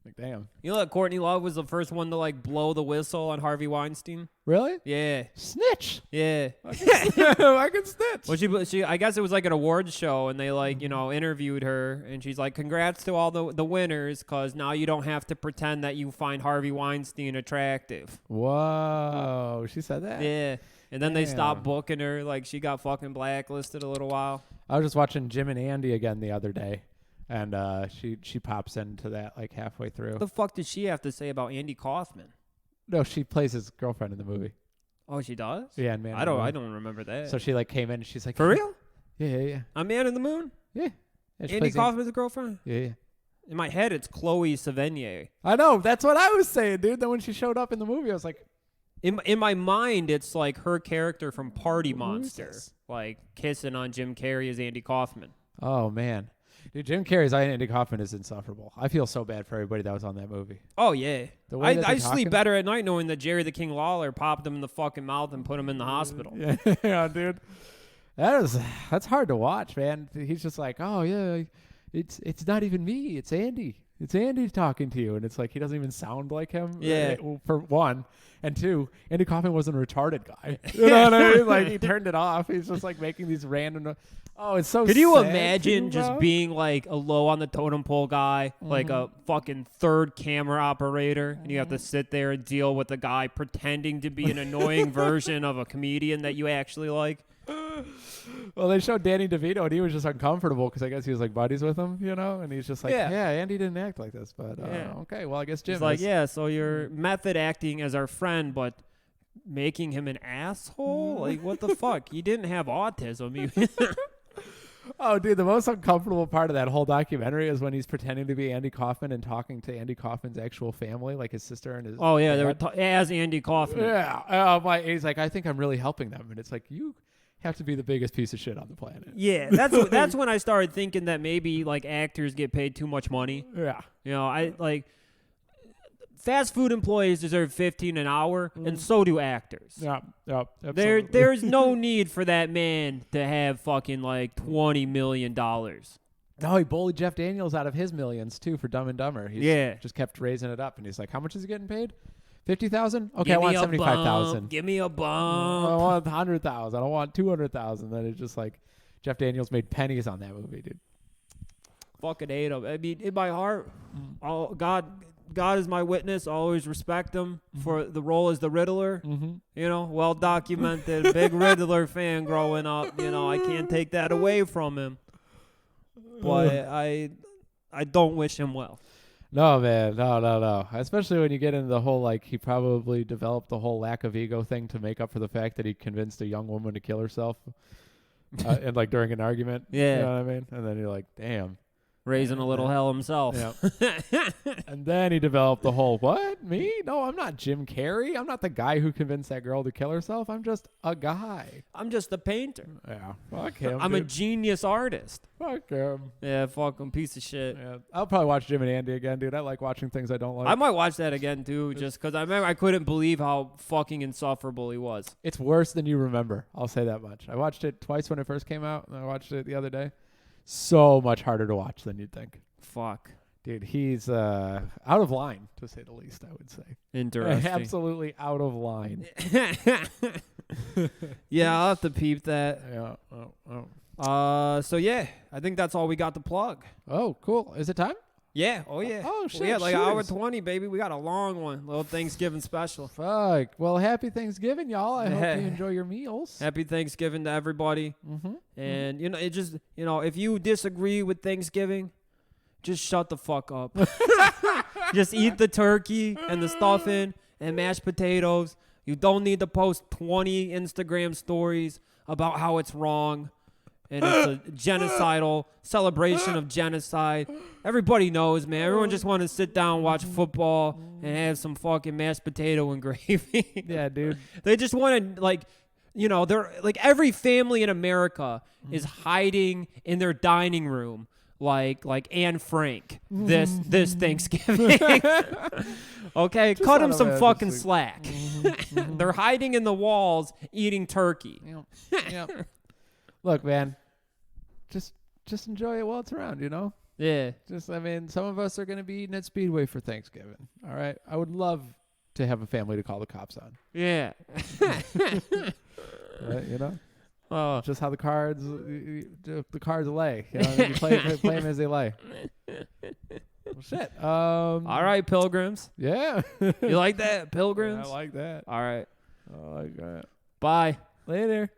Like, damn. You know that Courtney Love was the first one to like blow the whistle on Harvey Weinstein? Really? Yeah. Snitch. Yeah. I can snitch. Well, she I guess it was like an awards show, and they like, you know, interviewed her, and she's like, congrats to all the winners, because now you don't have to pretend that you find Harvey Weinstein attractive. Whoa. She said that? Yeah. And then they stopped Damn. booking her. Like, she got fucking blacklisted a little while. I was just watching Jim and Andy again the other day, and she pops into that like halfway through. What the fuck did she have to say about Andy Kaufman? No, she plays his girlfriend in the movie. Oh, she does? Yeah, and Man. I don't remember that. So she like came in and she's like, For real? Yeah. I'm Man in the Moon? Yeah. And she Andy plays Kaufman's girlfriend? Yeah. In my head, it's Chloe Sevigny. I know. That's what I was saying, dude. Then when she showed up in the movie, I was like, In my mind, it's like her character from Party Who is Monster, this? like kissing on Jim Carrey as Andy Kaufman. oh man, dude, Jim Carrey's Andy Kaufman is insufferable. I feel so bad for everybody that was on that movie. Oh yeah, The way that I they're sleep talking- better at night knowing that Jerry the King Lawler popped him in the fucking mouth and put him in the hospital. Yeah, dude. That's hard to watch, man. He's just like, oh yeah, it's not even me. It's Andy. It's Andy talking to you, and it's like he doesn't even sound like him. Yeah. For one, and two, Andy Kaufman wasn't a retarded guy. You know what I mean? Like he turned it off. He's just like making these random. Oh, it's so. Could you sad imagine too, just bro. being like a low on the totem pole guy, like a fucking third camera operator, and you have to sit there and deal with a guy pretending to be an annoying version of a comedian that you actually like? Well, they showed Danny DeVito, and he was just uncomfortable because I guess he was like buddies with him, you know. And he's just like, Yeah. yeah, Andy didn't act like this, but Yeah. okay. Well, I guess Jim. It's like, is. yeah, so you're method acting as our friend, but making him an asshole? Like, what the fuck? He didn't have autism. Oh, dude, the most uncomfortable part of that whole documentary is when he's pretending to be Andy Kaufman and talking to Andy Kaufman's actual family, like his sister and his. Oh, yeah, they were dad. as Andy Kaufman. Yeah. He's like, I think I'm really helping them, and it's like you have to be the biggest piece of shit on the planet. Yeah, that's when I started thinking that maybe like actors get paid too much money. Yeah. You know, I like fast food employees deserve $15 an hour, and so do actors. Yeah, absolutely. There's no need for that man to have fucking like $20 million. No, he bullied Jeff Daniels out of his millions too for Dumb and Dumber. He just kept raising it up, and he's like, "How much is he getting paid? 50,000? Okay, I want 75,000. Give me a bump. I want 100,000. I don't want 200,000." Then it's just like Jeff Daniels made pennies on that movie, dude. Fucking hate him. I mean, in my heart, God is my witness. I always respect him for the role as the Riddler. You know, well documented, big Riddler fan growing up. You know, I can't take that away from him. But I don't wish him well. No, man. No. Especially when you get into the whole, like, he probably developed the whole lack of ego thing to make up for the fact that he convinced a young woman to kill herself and, like, during an argument. Yeah. You know what I mean? And then you're like, damn. Raising a little hell himself. Yeah. And then he developed the whole, what? Me? No, I'm not Jim Carrey. I'm not the guy who convinced that girl to kill herself. I'm just a guy. I'm just a painter. Yeah. Fuck him. I'm a genius artist. Fuck him. Yeah, fuck him. Piece of shit. Yeah. I'll probably watch Jim and Andy again, dude. I like watching things I don't like. I might watch that again, too, just because I remember I couldn't believe how fucking insufferable he was. It's worse than you remember. I'll say that much. I watched it twice when it first came out, and I watched it the other day. So much harder to watch than you'd think. Fuck. Dude, he's out of line, to say the least, I would say. Interesting. Absolutely out of line. Yeah, I'll have to peep that. Yeah. So, yeah, I think that's all we got to plug. Oh, cool. Is it time? Yeah. Oh, yeah. Oh, shit. We had like shoot. hour 20, baby. We got a long one. Little Thanksgiving special. Fuck. Well, happy Thanksgiving, y'all. I hope you enjoy your meals. Happy Thanksgiving to everybody. And, you know, it just, you know, if you disagree with Thanksgiving, just shut the fuck up. Just eat the turkey and the stuffing and mashed potatoes. You don't need to post 20 Instagram stories about how it's wrong and it's a genocidal celebration of genocide. Everybody knows, man. Everyone just want to sit down, watch football, and have some fucking mashed potato and gravy. Yeah, dude. They just want to, like, you know, they're like every family in America is hiding in their dining room. Like Anne Frank this Thanksgiving. Okay, just cut them some fucking slack. They're hiding in the walls eating turkey. Yep. Look, man, just enjoy it while it's around, you know? Yeah. I mean, some of us are going to be eating at Speedway for Thanksgiving, all right? I would love to have a family to call the cops on. Yeah. Right, you know? Oh, just how the cards lay. You know, you play them as they lay. Well, shit. All right, pilgrims. Yeah. You like that, pilgrims? Yeah, I like that. All right. I like that. Bye. Later.